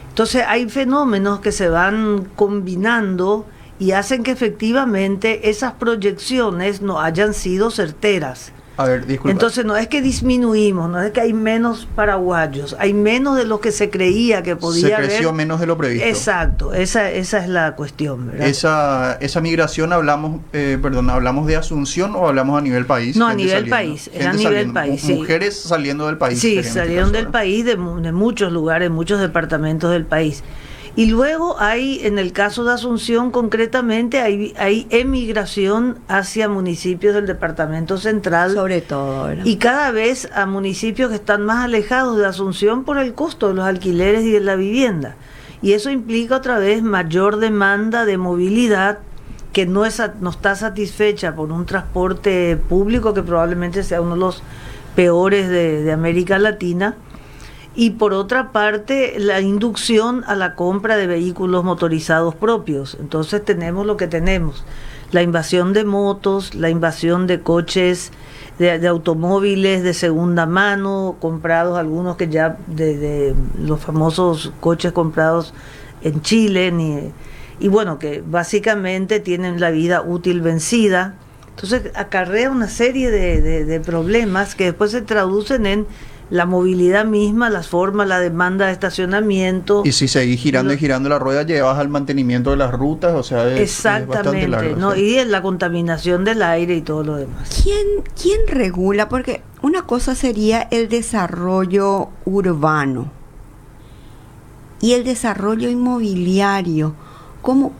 Entonces hay fenómenos que se van combinando y hacen que efectivamente esas proyecciones no hayan sido certeras. A ver, disculpa. Entonces no es que disminuimos, no es que hay menos paraguayos, hay menos de lo que se creía que podía haber. Se creció menos de lo previsto. Exacto, esa es la cuestión, ¿verdad? Esa migración hablamos de Asunción o hablamos a nivel país. No, a Gente nivel saliendo, país, era a gente nivel saliendo, país, sí. Mujeres saliendo del país. Sí, sería en este salieron caso, del ¿verdad? país, de muchos lugares, muchos departamentos del país. Y luego hay, en el caso de Asunción concretamente, hay emigración hacia municipios del departamento central. Sobre todo, ¿verdad? Y cada vez a municipios que están más alejados de Asunción por el costo de los alquileres y de la vivienda. Y eso implica otra vez mayor demanda de movilidad que no está satisfecha por un transporte público que probablemente sea uno de los peores de América Latina. Y por otra parte, la inducción a la compra de vehículos motorizados propios. Entonces tenemos lo que tenemos: la invasión de motos, la invasión de coches, de automóviles de segunda mano, comprados algunos que ya de los famosos coches comprados en Chile, y bueno, que básicamente tienen la vida útil vencida. Entonces acarrea una serie de problemas que después se traducen en la movilidad misma, las formas, la demanda de estacionamiento. Y si seguís girando y girando la rueda, llevas al mantenimiento de las rutas, o sea, es bastante Exactamente, largo. ¿no? Sí. Y en la contaminación del aire y todo lo demás. ¿Quién regula? Porque una cosa sería el desarrollo urbano y el desarrollo inmobiliario. ¿Cómo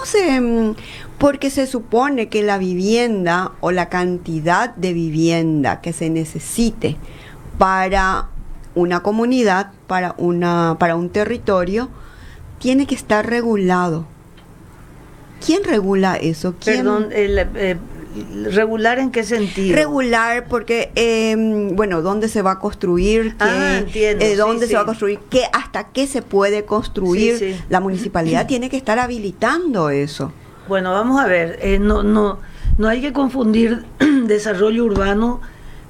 se...? Porque se supone que la vivienda o la cantidad de vivienda que se necesite para una comunidad, para un territorio, tiene que estar regulado. ¿Quién regula eso? Perdón, ¿regular en qué sentido? Regular porque, ¿dónde se va a construir? Entiendo, ¿Dónde sí, se va a sí. construir? ¿Hasta qué se puede construir? Sí, sí. La municipalidad tiene que estar habilitando eso. Bueno, vamos a ver, no hay que confundir desarrollo urbano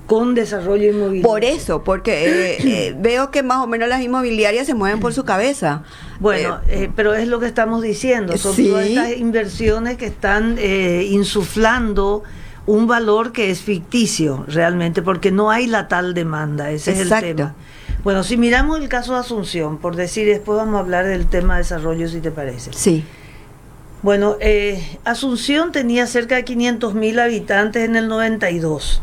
con desarrollo inmobiliario. Por eso, porque veo que más o menos las inmobiliarias se mueven por su cabeza. Bueno, pero es lo que estamos diciendo, son sí. todas estas inversiones que están insuflando un valor que es ficticio realmente, porque no hay la tal demanda, ese Exacto. es el tema. Bueno, si miramos el caso de Asunción, por decir, después vamos a hablar del tema de desarrollo, si te parece. Sí. Bueno, Asunción tenía cerca de 500.000 habitantes en el 92.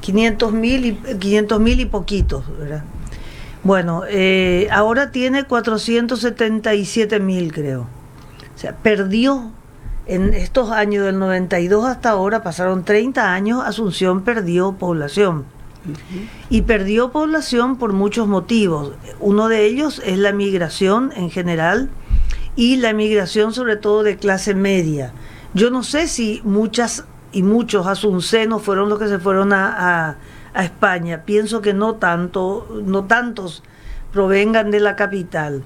500.000 y poquitos, ¿verdad? Bueno, ahora tiene 477.000, creo. O sea, perdió en estos años del 92 hasta ahora, pasaron 30 años, Asunción perdió población. Y perdió población por muchos motivos. Uno de ellos es la migración en general y la migración sobre todo de clase media. Yo no sé si muchos asuncenos fueron los que se fueron a España. Pienso que no tantos provengan de la capital.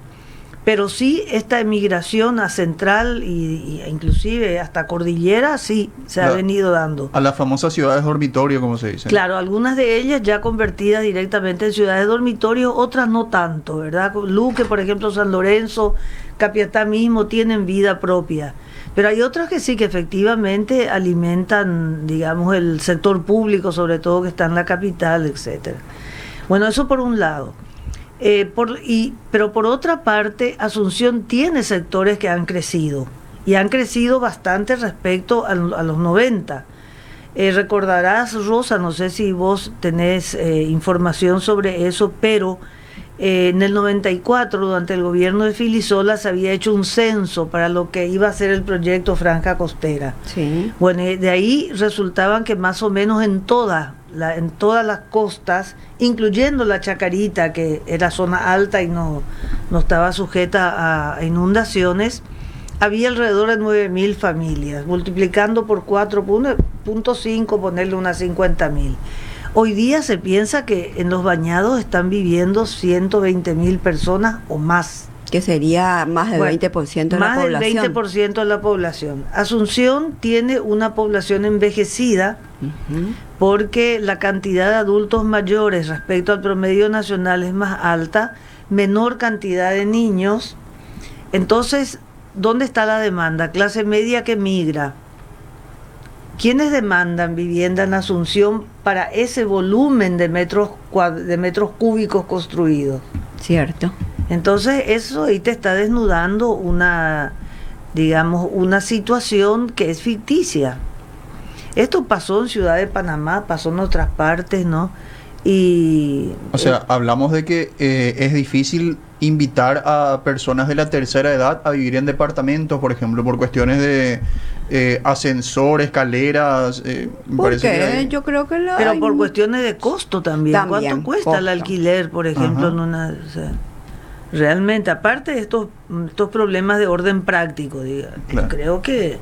Pero sí, esta emigración a Central y inclusive hasta Cordillera, sí, se ha venido dando. A las famosas ciudades dormitorio, como se dice. Claro, algunas de ellas ya convertidas directamente en ciudades dormitorio, otras no tanto, ¿verdad? Luque, por ejemplo, San Lorenzo, Capiatá mismo tienen vida propia. Pero hay otras que sí, que efectivamente alimentan, digamos, el sector público, sobre todo que está en la capital, etcétera. Bueno, eso por un lado. Pero por otra parte, Asunción tiene sectores que han crecido, y han crecido bastante respecto a los 90. Recordarás, Rosa, no sé si vos tenés información sobre eso, pero en el 94, durante el gobierno de Filisola, se había hecho un censo para lo que iba a ser el proyecto Franja Costera. Sí. Bueno, de ahí resultaban que más o menos en todas las costas, incluyendo la Chacarita, que era zona alta y no estaba sujeta a inundaciones, había alrededor de 9.000 familias, multiplicando por 4.5, ponerle unas 50.000. Hoy día se piensa que en los bañados están viviendo 120.000 personas o más. Que sería más del 20% de la población. Más del 20% de la población. Asunción tiene una población envejecida, porque la cantidad de adultos mayores respecto al promedio nacional es más alta, menor cantidad de niños. Entonces, ¿dónde está la demanda? Clase media que migra. ¿Quiénes demandan vivienda en Asunción para ese volumen de metros cúbicos construidos? Cierto. Entonces eso ahí te está desnudando una situación que es ficticia. Esto pasó en Ciudad de Panamá, pasó en otras partes, ¿no? Y o sea, hablamos de que es difícil invitar a personas de la tercera edad a vivir en departamentos, por ejemplo, por cuestiones de ascensor, escaleras. ¿Por qué? Yo creo que pero por cuestiones de costo también. ¿Cuánto cuesta el alquiler, por ejemplo, en una... O sea, realmente, aparte de estos problemas de orden práctico, claro, creo que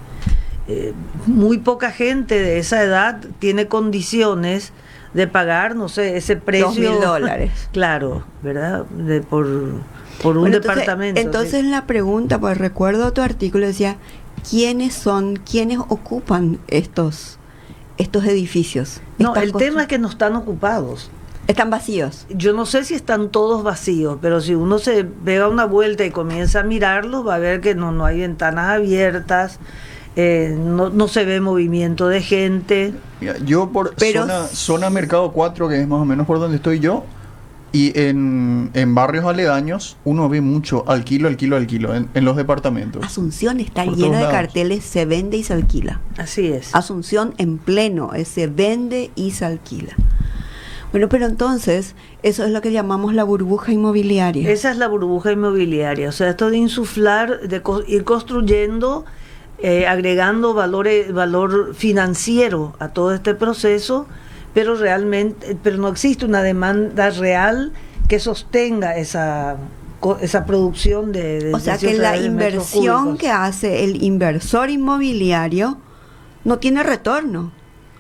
muy poca gente de esa edad tiene condiciones de pagar, no sé, ese precio. $2.000. Claro, ¿verdad? Por un departamento. Entonces la pregunta, pues recuerdo tu artículo, decía, ¿quiénes ocupan estos edificios? No, el tema es que no están ocupados. Están vacíos. Yo no sé si están todos vacíos, pero si uno se pega una vuelta y comienza a mirarlos, va a ver que no hay ventanas abiertas, no se ve movimiento de gente. Mira, yo por zona Mercado 4, que es más o menos por donde estoy yo, y en barrios aledaños, uno ve mucho alquilo en los departamentos. Asunción está llena de carteles, se vende y se alquila. Así es. Asunción en pleno, se vende y se alquila. Bueno, pero entonces, eso es lo que llamamos la burbuja inmobiliaria. Esa es la burbuja inmobiliaria, o sea, esto de insuflar, de ir construyendo, agregando valor financiero a todo este proceso, pero no existe una demanda real que sostenga esa producción de o sea, que la inversión que hace el inversor inmobiliario no tiene retorno.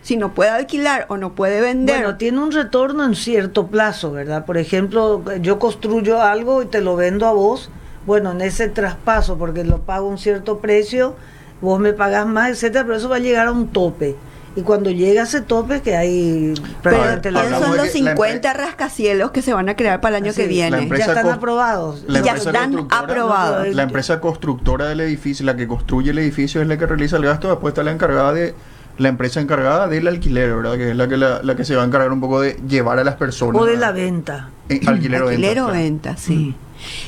Si no puede alquilar o no puede vender. Bueno, tiene un retorno en cierto plazo, ¿verdad? Por ejemplo, yo construyo algo y te lo vendo a vos. Bueno, en ese traspaso, porque lo pago a un cierto precio, vos me pagás más, etcétera, pero eso va a llegar a un tope. Y cuando llega a ese tope, que hay... Pero esos son los 50 rascacielos que se van a crear para el año que viene. Ya están aprobados. Ya están aprobados. La empresa constructora del edificio, la que construye el edificio, es la que realiza el gasto. Después está la empresa encargada del alquiler, ¿verdad? Que es la que se va a encargar un poco de llevar a las personas. O de la venta. Alquiler o venta, sí.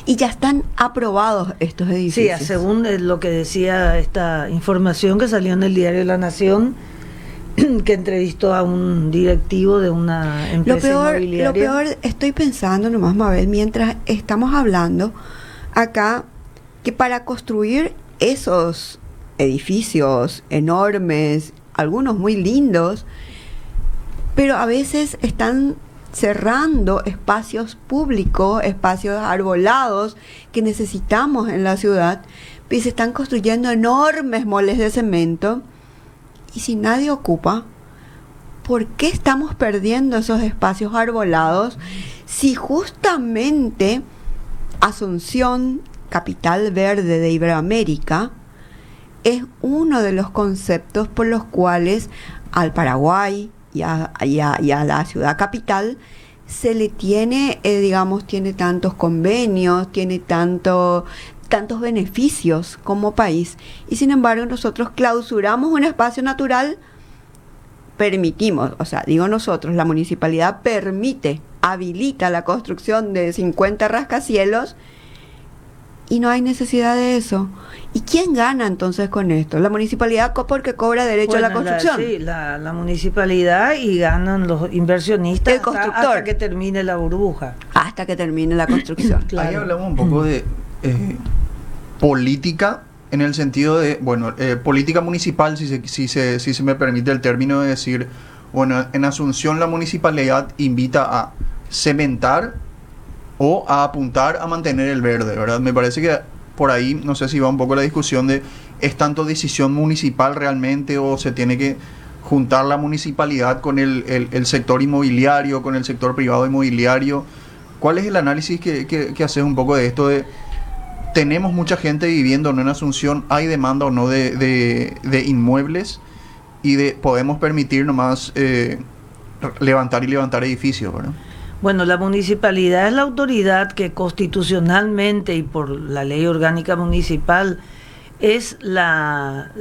Y ya están aprobados estos edificios. Sí, según lo que decía esta información que salió en el diario La Nación, que entrevistó a un directivo de una empresa inmobiliaria. Lo peor, estoy pensando nomás, Mabel, mientras estamos hablando acá, que para construir esos edificios enormes, algunos muy lindos, pero a veces están cerrando espacios públicos, espacios arbolados que necesitamos en la ciudad, y se están construyendo enormes moles de cemento, y si nadie ocupa, ¿por qué estamos perdiendo esos espacios arbolados si justamente Asunción, capital verde de Iberoamérica, es uno de los conceptos por los cuales al Paraguay y a la ciudad capital se le tiene, tiene tantos convenios, tiene tantos beneficios como país, y sin embargo nosotros clausuramos un espacio natural, la municipalidad permite habilita la construcción de 50 rascacielos y no hay necesidad de eso. ¿Y quién gana entonces con esto? La municipalidad porque cobra derecho a la construcción. La municipalidad, y ganan los inversionistas el constructor. hasta que termine la burbuja. Hasta que termine la construcción. Ahí hablamos un poco de política, en el sentido de, política municipal, si se me permite el término de decir, bueno, en Asunción la municipalidad invita a cementar o a apuntar a mantener el verde, ¿verdad? Me parece que por ahí, no sé si va un poco la discusión de, ¿es tanto decisión municipal realmente o se tiene que juntar la municipalidad con el sector inmobiliario, con el sector privado inmobiliario? ¿Cuál es el análisis que haces un poco de esto de, tenemos mucha gente viviendo no en Asunción, hay demanda o no de inmuebles y podemos permitir nomás levantar edificios, ¿verdad? Bueno, la municipalidad es la autoridad que constitucionalmente y por la ley orgánica municipal es la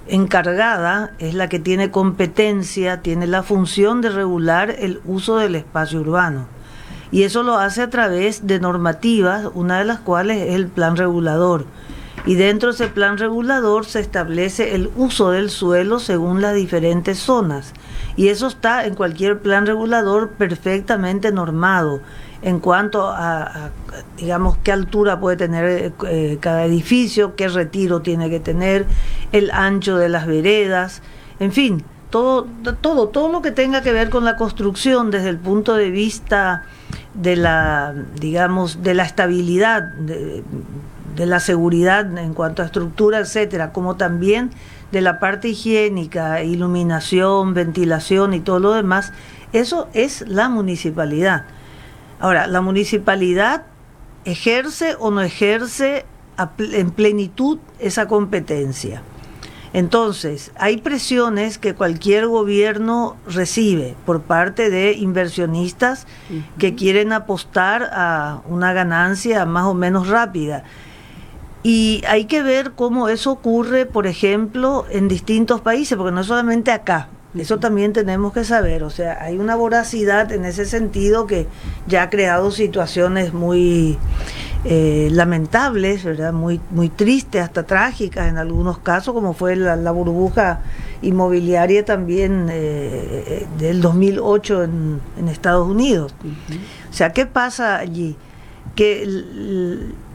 encargada, es la que tiene competencia, tiene la función de regular el uso del espacio urbano. Y eso lo hace a través de normativas, una de las cuales es el plan regulador. Y dentro de ese plan regulador se establece el uso del suelo según las diferentes zonas. Y eso está en cualquier plan regulador perfectamente normado en cuanto a digamos, qué altura puede tener cada edificio, qué retiro tiene que tener, el ancho de las veredas, en fin, todo lo que tenga que ver con la construcción desde el punto de vista de la, digamos, de la estabilidad, de la seguridad en cuanto a estructura, etcétera, como también de la parte higiénica, iluminación, ventilación y todo lo demás. Eso es la municipalidad. Ahora, la municipalidad ejerce o no ejerce en plenitud esa competencia. Entonces, hay presiones que cualquier gobierno recibe por parte de inversionistas que quieren apostar a una ganancia más o menos rápida. Y hay que ver cómo eso ocurre, por ejemplo, en distintos países, porque no es solamente acá. Eso también tenemos que saber. O sea, hay una voracidad en ese sentido que ya ha creado situaciones muy lamentables, ¿verdad? Muy tristes, hasta trágicas en algunos casos, como fue la burbuja inmobiliaria también del 2008 en Estados Unidos. O sea, ¿qué pasa allí? Que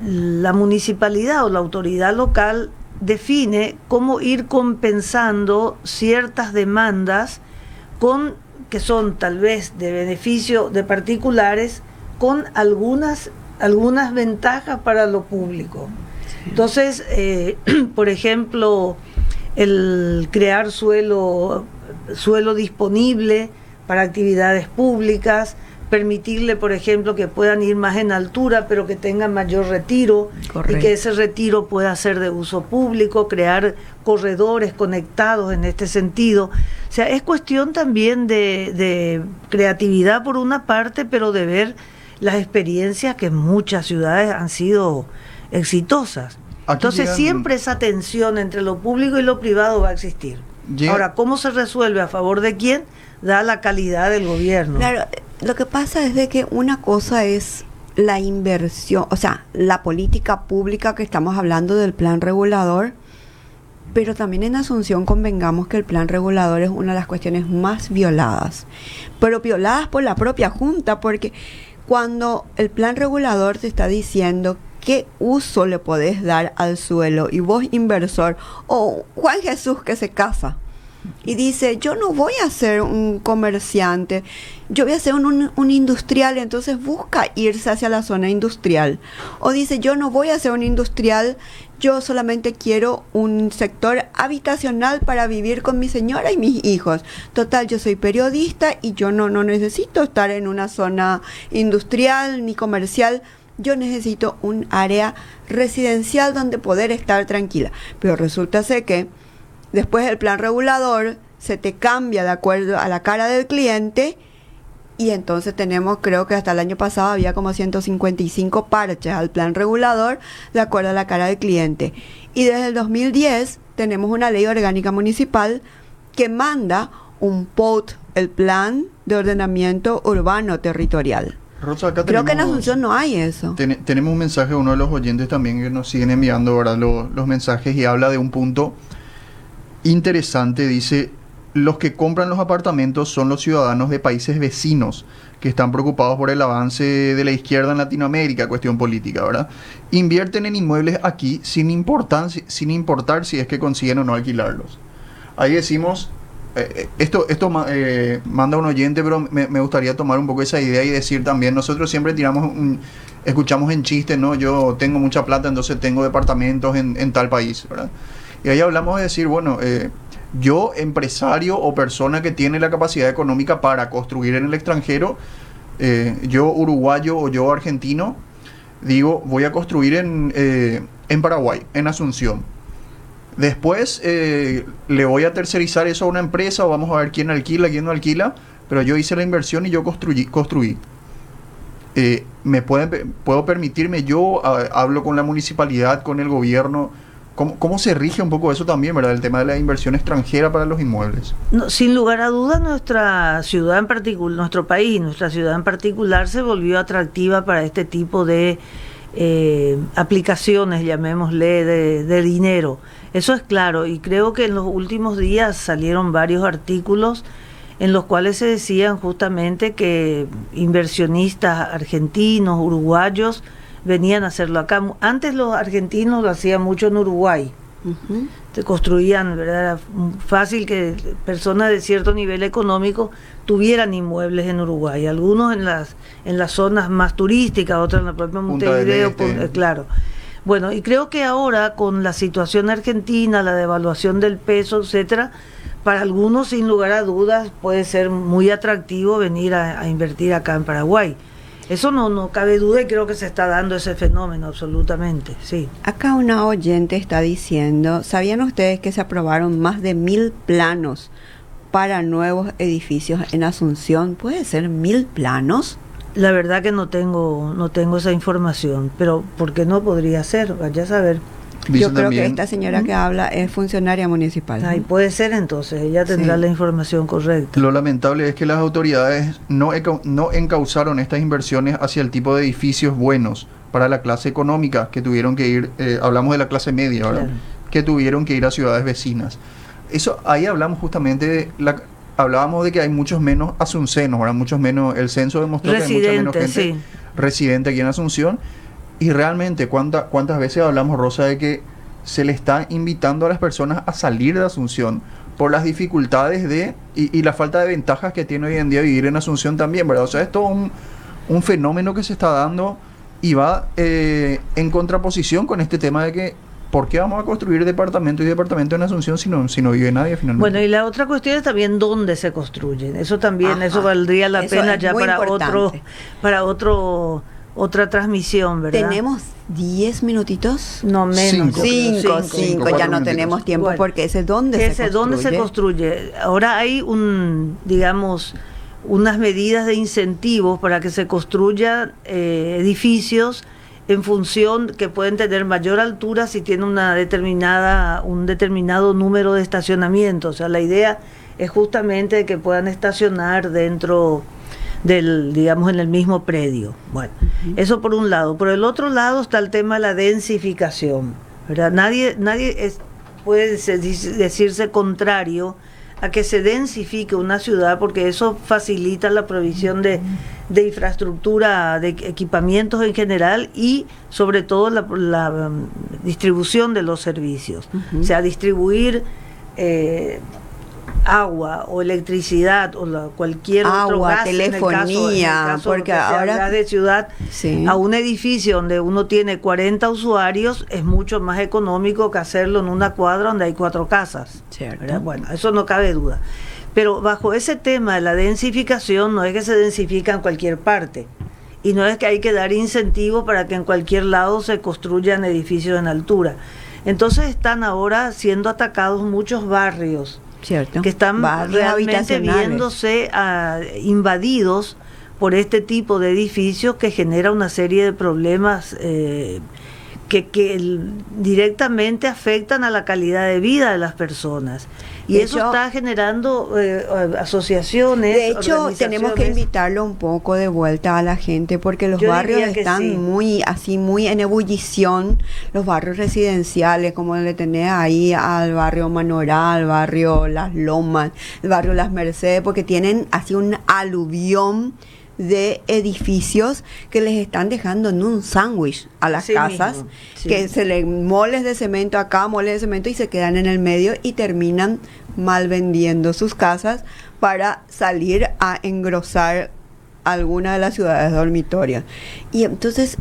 la municipalidad o la autoridad local define cómo ir compensando ciertas demandas que son tal vez de beneficio de particulares, con algunas ventajas para lo público. Entonces, por ejemplo, el crear suelo disponible para actividades públicas, permitirle, por ejemplo, que puedan ir más en altura, pero que tengan mayor retiro. Correcto. Y que ese retiro pueda ser de uso público, crear corredores conectados en este sentido. O sea, es cuestión también de creatividad por una parte, pero de ver las experiencias que en muchas ciudades han sido exitosas. Entonces siempre esa tensión entre lo público y lo privado va a existir. Ahora, ¿cómo se resuelve? ¿A favor de quién? Da la calidad del gobierno. Claro, lo que pasa es de que una cosa es la inversión, o sea, la política pública, que estamos hablando del plan regulador, pero también en Asunción convengamos que el plan regulador es una de las cuestiones más violadas, pero violadas por la propia Junta, porque cuando el plan regulador te está diciendo qué uso le podés dar al suelo, y vos, inversor, o Juan Jesús que se casa y dice, yo no voy a ser un comerciante, yo voy a ser un industrial, entonces busca irse hacia la zona industrial. O dice, yo no voy a ser un industrial, yo solamente quiero un sector habitacional para vivir con mi señora y mis hijos. Total, yo soy periodista y yo no necesito estar en una zona industrial ni comercial. Yo necesito un área residencial donde poder estar tranquila. Pero resulta ser que después el plan regulador se te cambia de acuerdo a la cara del cliente, y entonces tenemos, creo que hasta el año pasado había como 155 parches al plan regulador de acuerdo a la cara del cliente. Y desde el 2010 tenemos una ley orgánica municipal que manda un POT, el Plan de Ordenamiento Urbano Territorial. Rosa, acá Creo que en tenemos- Asunción no hay eso. Tenemos un mensaje de uno de los oyentes también que nos siguen enviando, ¿verdad? Los mensajes, y habla de un punto interesante. Dice: los que compran los apartamentos son los ciudadanos de países vecinos que están preocupados por el avance de la izquierda en Latinoamérica, cuestión política, ¿verdad? Invierten en inmuebles aquí sin importar si es que consiguen o no alquilarlos. Ahí decimos, esto manda un oyente, pero me gustaría tomar un poco esa idea y decir también, nosotros siempre escuchamos en chiste, ¿no? Yo tengo mucha plata, entonces tengo departamentos en tal país, ¿verdad? Y ahí hablamos de decir, bueno, yo, empresario o persona que tiene la capacidad económica para construir en el extranjero, yo uruguayo o yo argentino, digo, voy a construir en Paraguay, en Asunción. Después le voy a tercerizar eso a una empresa, o vamos a ver quién alquila, quién no alquila, pero yo hice la inversión y yo construí. Puedo permitirme, yo hablo con la municipalidad, con el gobierno. ¿Cómo se rige un poco eso también, verdad? El tema de la inversión extranjera para los inmuebles. No, sin lugar a dudas, nuestra ciudad en particular, nuestro país, nuestra ciudad en particular, se volvió atractiva para este tipo de aplicaciones, llamémosle, de dinero. Eso es claro, y creo que en los últimos días salieron varios artículos en los cuales se decían justamente que inversionistas argentinos, uruguayos, venían a hacerlo acá. Antes los argentinos lo hacían mucho en Uruguay. Ujú. Se construían, ¿verdad? Era fácil que personas de cierto nivel económico tuvieran inmuebles en Uruguay, algunos en las zonas más turísticas, otros en la propia Punta del Montevideo, Este. claro. Bueno, y creo que ahora con la situación argentina, la devaluación del peso, etcétera, para algunos sin lugar a dudas puede ser muy atractivo venir a invertir acá en Paraguay. Eso no cabe duda, y creo que se está dando ese fenómeno absolutamente, sí. Acá una oyente está diciendo, ¿sabían ustedes que se aprobaron más de 1000 planos para nuevos edificios en Asunción? ¿Puede ser 1000 planos? La verdad que no tengo esa información, pero ¿por qué no podría ser? Vaya a saber. Dicen Yo creo también, que esta señora que habla es funcionaria municipal. Ahí puede ser, entonces, ella tendrá Sí. la información correcta. lo lamentable es que las autoridades no encauzaron estas inversiones hacia el tipo de edificios buenos para la clase económica, que tuvieron que ir, hablamos de la clase media, ¿verdad? Claro. Que tuvieron que ir a ciudades vecinas. Eso, ahí hablamos justamente hablábamos de que hay muchos menos asuncenos, ¿verdad? Muchos menos, el censo demostró que hay mucha menos Residentes, gente sí. residente aquí en Asunción. Y realmente, ¿cuántas veces hablamos, Rosa, de que se le está invitando a las personas a salir de Asunción por las dificultades y la falta de ventajas que tiene hoy en día vivir en Asunción también, ¿verdad? O sea, es todo un fenómeno que se está dando y va en contraposición con este tema de que ¿por qué vamos a construir departamento y departamento en Asunción si no vive nadie finalmente? Bueno, y la otra cuestión es también dónde se construyen. Eso también, Ajá. eso valdría la Eso pena es ya muy importante. otra transmisión, ¿verdad? ¿Tenemos 10 minutitos? No menos. yo creo, 5, Cinco, 5, ya cuatro no minutitos. tenemos tiempo Bueno, porque ese es donde ¿Dónde se construye? Ahora hay unas medidas de incentivos para que se construyan edificios en función que pueden tener mayor altura si tiene un determinado número de estacionamientos. O sea, la idea es justamente que puedan estacionar dentro en el mismo predio. Bueno, eso por un lado. Por el otro lado está el tema de la densificación, ¿verdad? Nadie puede decirse contrario a que se densifique una ciudad, porque eso facilita la provisión de infraestructura, de equipamientos en general y sobre todo la distribución de los servicios. O sea, distribuir agua o electricidad o cualquier otro Agua, gas, telefonía, porque que sea ahora gas de ciudad, sí. a un edificio donde uno tiene 40 usuarios es mucho más económico que hacerlo en una cuadra donde hay 4 casas. Cierto. ¿Verdad? Bueno, eso no cabe duda. Pero bajo ese tema de la densificación, no es que se densifica en cualquier parte, y no es que hay que dar incentivos para que en cualquier lado se construyan edificios en altura. Entonces están ahora siendo atacados muchos barrios, Cierto. que están Barrios realmente habitacionales. viéndose invadidos por este tipo de edificios que genera una serie de problemas directamente afectan a la calidad de vida de las personas. Y De eso hecho, está generando asociaciones. De hecho, tenemos que organizaciones. invitarlo un poco de vuelta a la gente porque los Yo barrios diría que están sí. muy en ebullición, los barrios residenciales, como le tenés ahí al barrio Manoral, al barrio Las Lomas, el barrio Las Mercedes, porque tienen así un aluvión de edificios que les están dejando en un sándwich a las Sí casas, mismo, sí. que se le moles de cemento acá, moles de cemento y se quedan en el medio y terminan mal vendiendo sus casas para salir a engrosar alguna de las ciudades dormitorias. Y entonces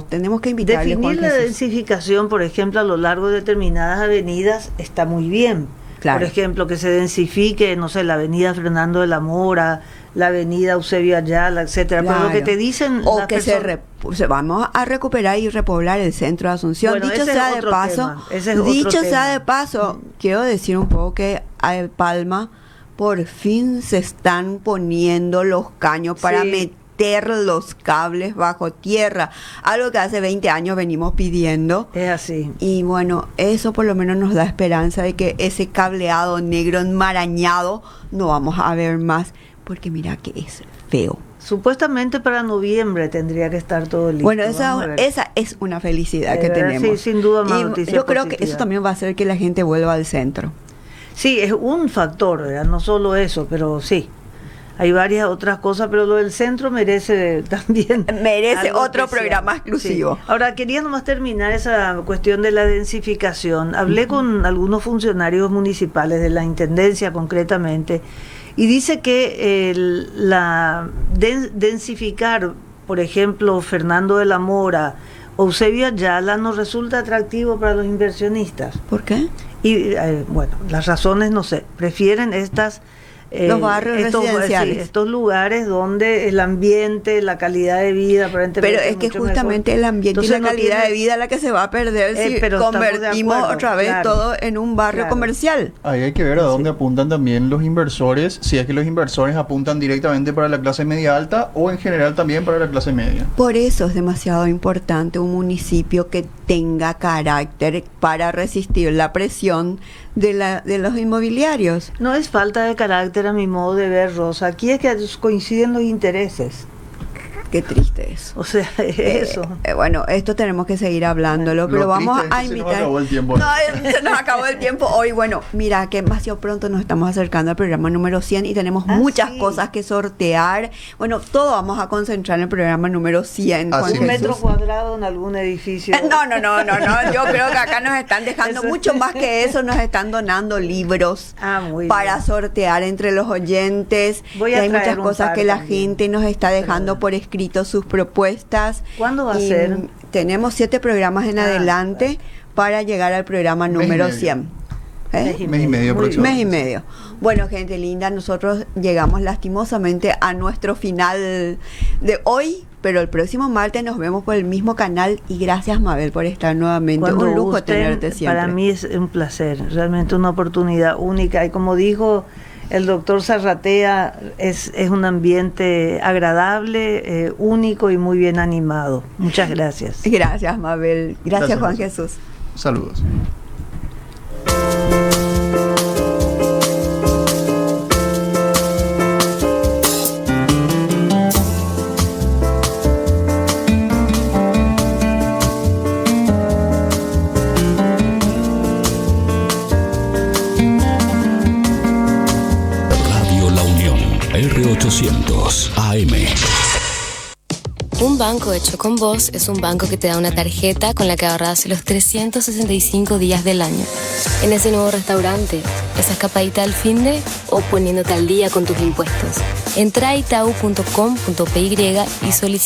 tenemos que invitarle, Definir Juan la Jesús. densificación, por ejemplo, a lo largo de determinadas avenidas está muy bien. Claro. Por ejemplo, que se densifique, no sé, la avenida Fernando de la Mora, la avenida Eusebio Ayala, etcétera. Pero lo que Claro. te dicen o las que personas- vamos a recuperar y repoblar el centro de Asunción. Bueno, Dicho ese es sea de otro paso, tema, ese es otro dicho sea tema. de paso, quiero decir un poco que a Palma por fin se están poniendo los caños para Sí. meter los cables bajo tierra, algo que hace 20 años venimos pidiendo. Es así. Y bueno, eso por lo menos nos da esperanza de que ese cableado negro enmarañado no vamos a ver más, porque mira que es feo. Supuestamente para noviembre tendría que estar todo listo. Bueno, Vamos a ver. esa es una felicidad De que verdad, tenemos. sí, sin duda una Y noticia yo creo que positiva. eso también va a hacer que la gente vuelva al centro. Sí, es un factor, ¿verdad? No solo eso, pero sí. Hay varias otras cosas, pero lo del centro merece también. Merece algo otro especial. programa exclusivo. Sí. Ahora, quería nomás terminar esa cuestión de la densificación. Hablé con algunos funcionarios municipales, de la Intendencia concretamente, y dice que densificar, por ejemplo, Fernando de la Mora, Eusebio Ayala, no resulta atractivo para los inversionistas. ¿Por qué? Y bueno, las razones no sé, prefieren estas Los barrios residenciales. estos lugares donde el ambiente, la calidad de vida aparentemente Pero es que mucho justamente mejor. el ambiente Entonces y la no calidad tiene- de vida es la que se va a perder si pero estamos de convertimos acuerdo, otra vez claro. todo en un barrio Claro. comercial. Ahí hay que ver a dónde apuntan también los inversores, si es que los inversores apuntan directamente para la clase media alta o en general también para la clase media. Por eso es demasiado importante un municipio que tenga carácter para resistir la presión de los inmobiliarios. No es falta de carácter a mi modo de ver, Rosa. Aquí es que coinciden los intereses. Qué triste eso. O sea, eso. Bueno, esto tenemos que seguir hablándolo, pero Lo vamos triste es a que se nos invitar. acabó el tiempo. No, se nos acabó el tiempo hoy. Bueno, mira que demasiado pronto nos estamos acercando al programa número 100 y tenemos muchas sí. cosas que sortear. Bueno, todo vamos a concentrar en el programa número 100. Así Juan es. Un Jesús. metro cuadrado en algún edificio. No. Yo creo que acá nos están dejando Eso. mucho más que eso. Nos están donando libros Muy para bien. sortear entre los oyentes. Voy Y a hay traer muchas un cosas par que la también. gente nos está dejando por escrito sus propuestas. ¿Cuándo va a Y, ser? Tenemos 7 programas en adelante para llegar al programa Mes y número medio. 100. ¿Eh? Mes y medio Muy bien. Mes y medio. Bueno, gente linda, nosotros llegamos lastimosamente a nuestro final de hoy, pero el próximo martes nos vemos por el mismo canal y gracias, Mabel, por estar nuevamente. Cuando Un lujo gusten, tenerte siempre. Para mí es un placer, realmente una oportunidad única. Y como dijo el doctor Zarratea, es un ambiente agradable, único y muy bien animado. Muchas gracias. Gracias, Mabel. Gracias, Juan Rosa. Jesús. Saludos. Radio La Unión, R800 AM. Un banco hecho con vos es un banco que te da una tarjeta con la que ahorras los 365 días del año. En ese nuevo restaurante, esa escapadita al finde o poniéndote al día con tus impuestos. Entra a itau.com.py y solicita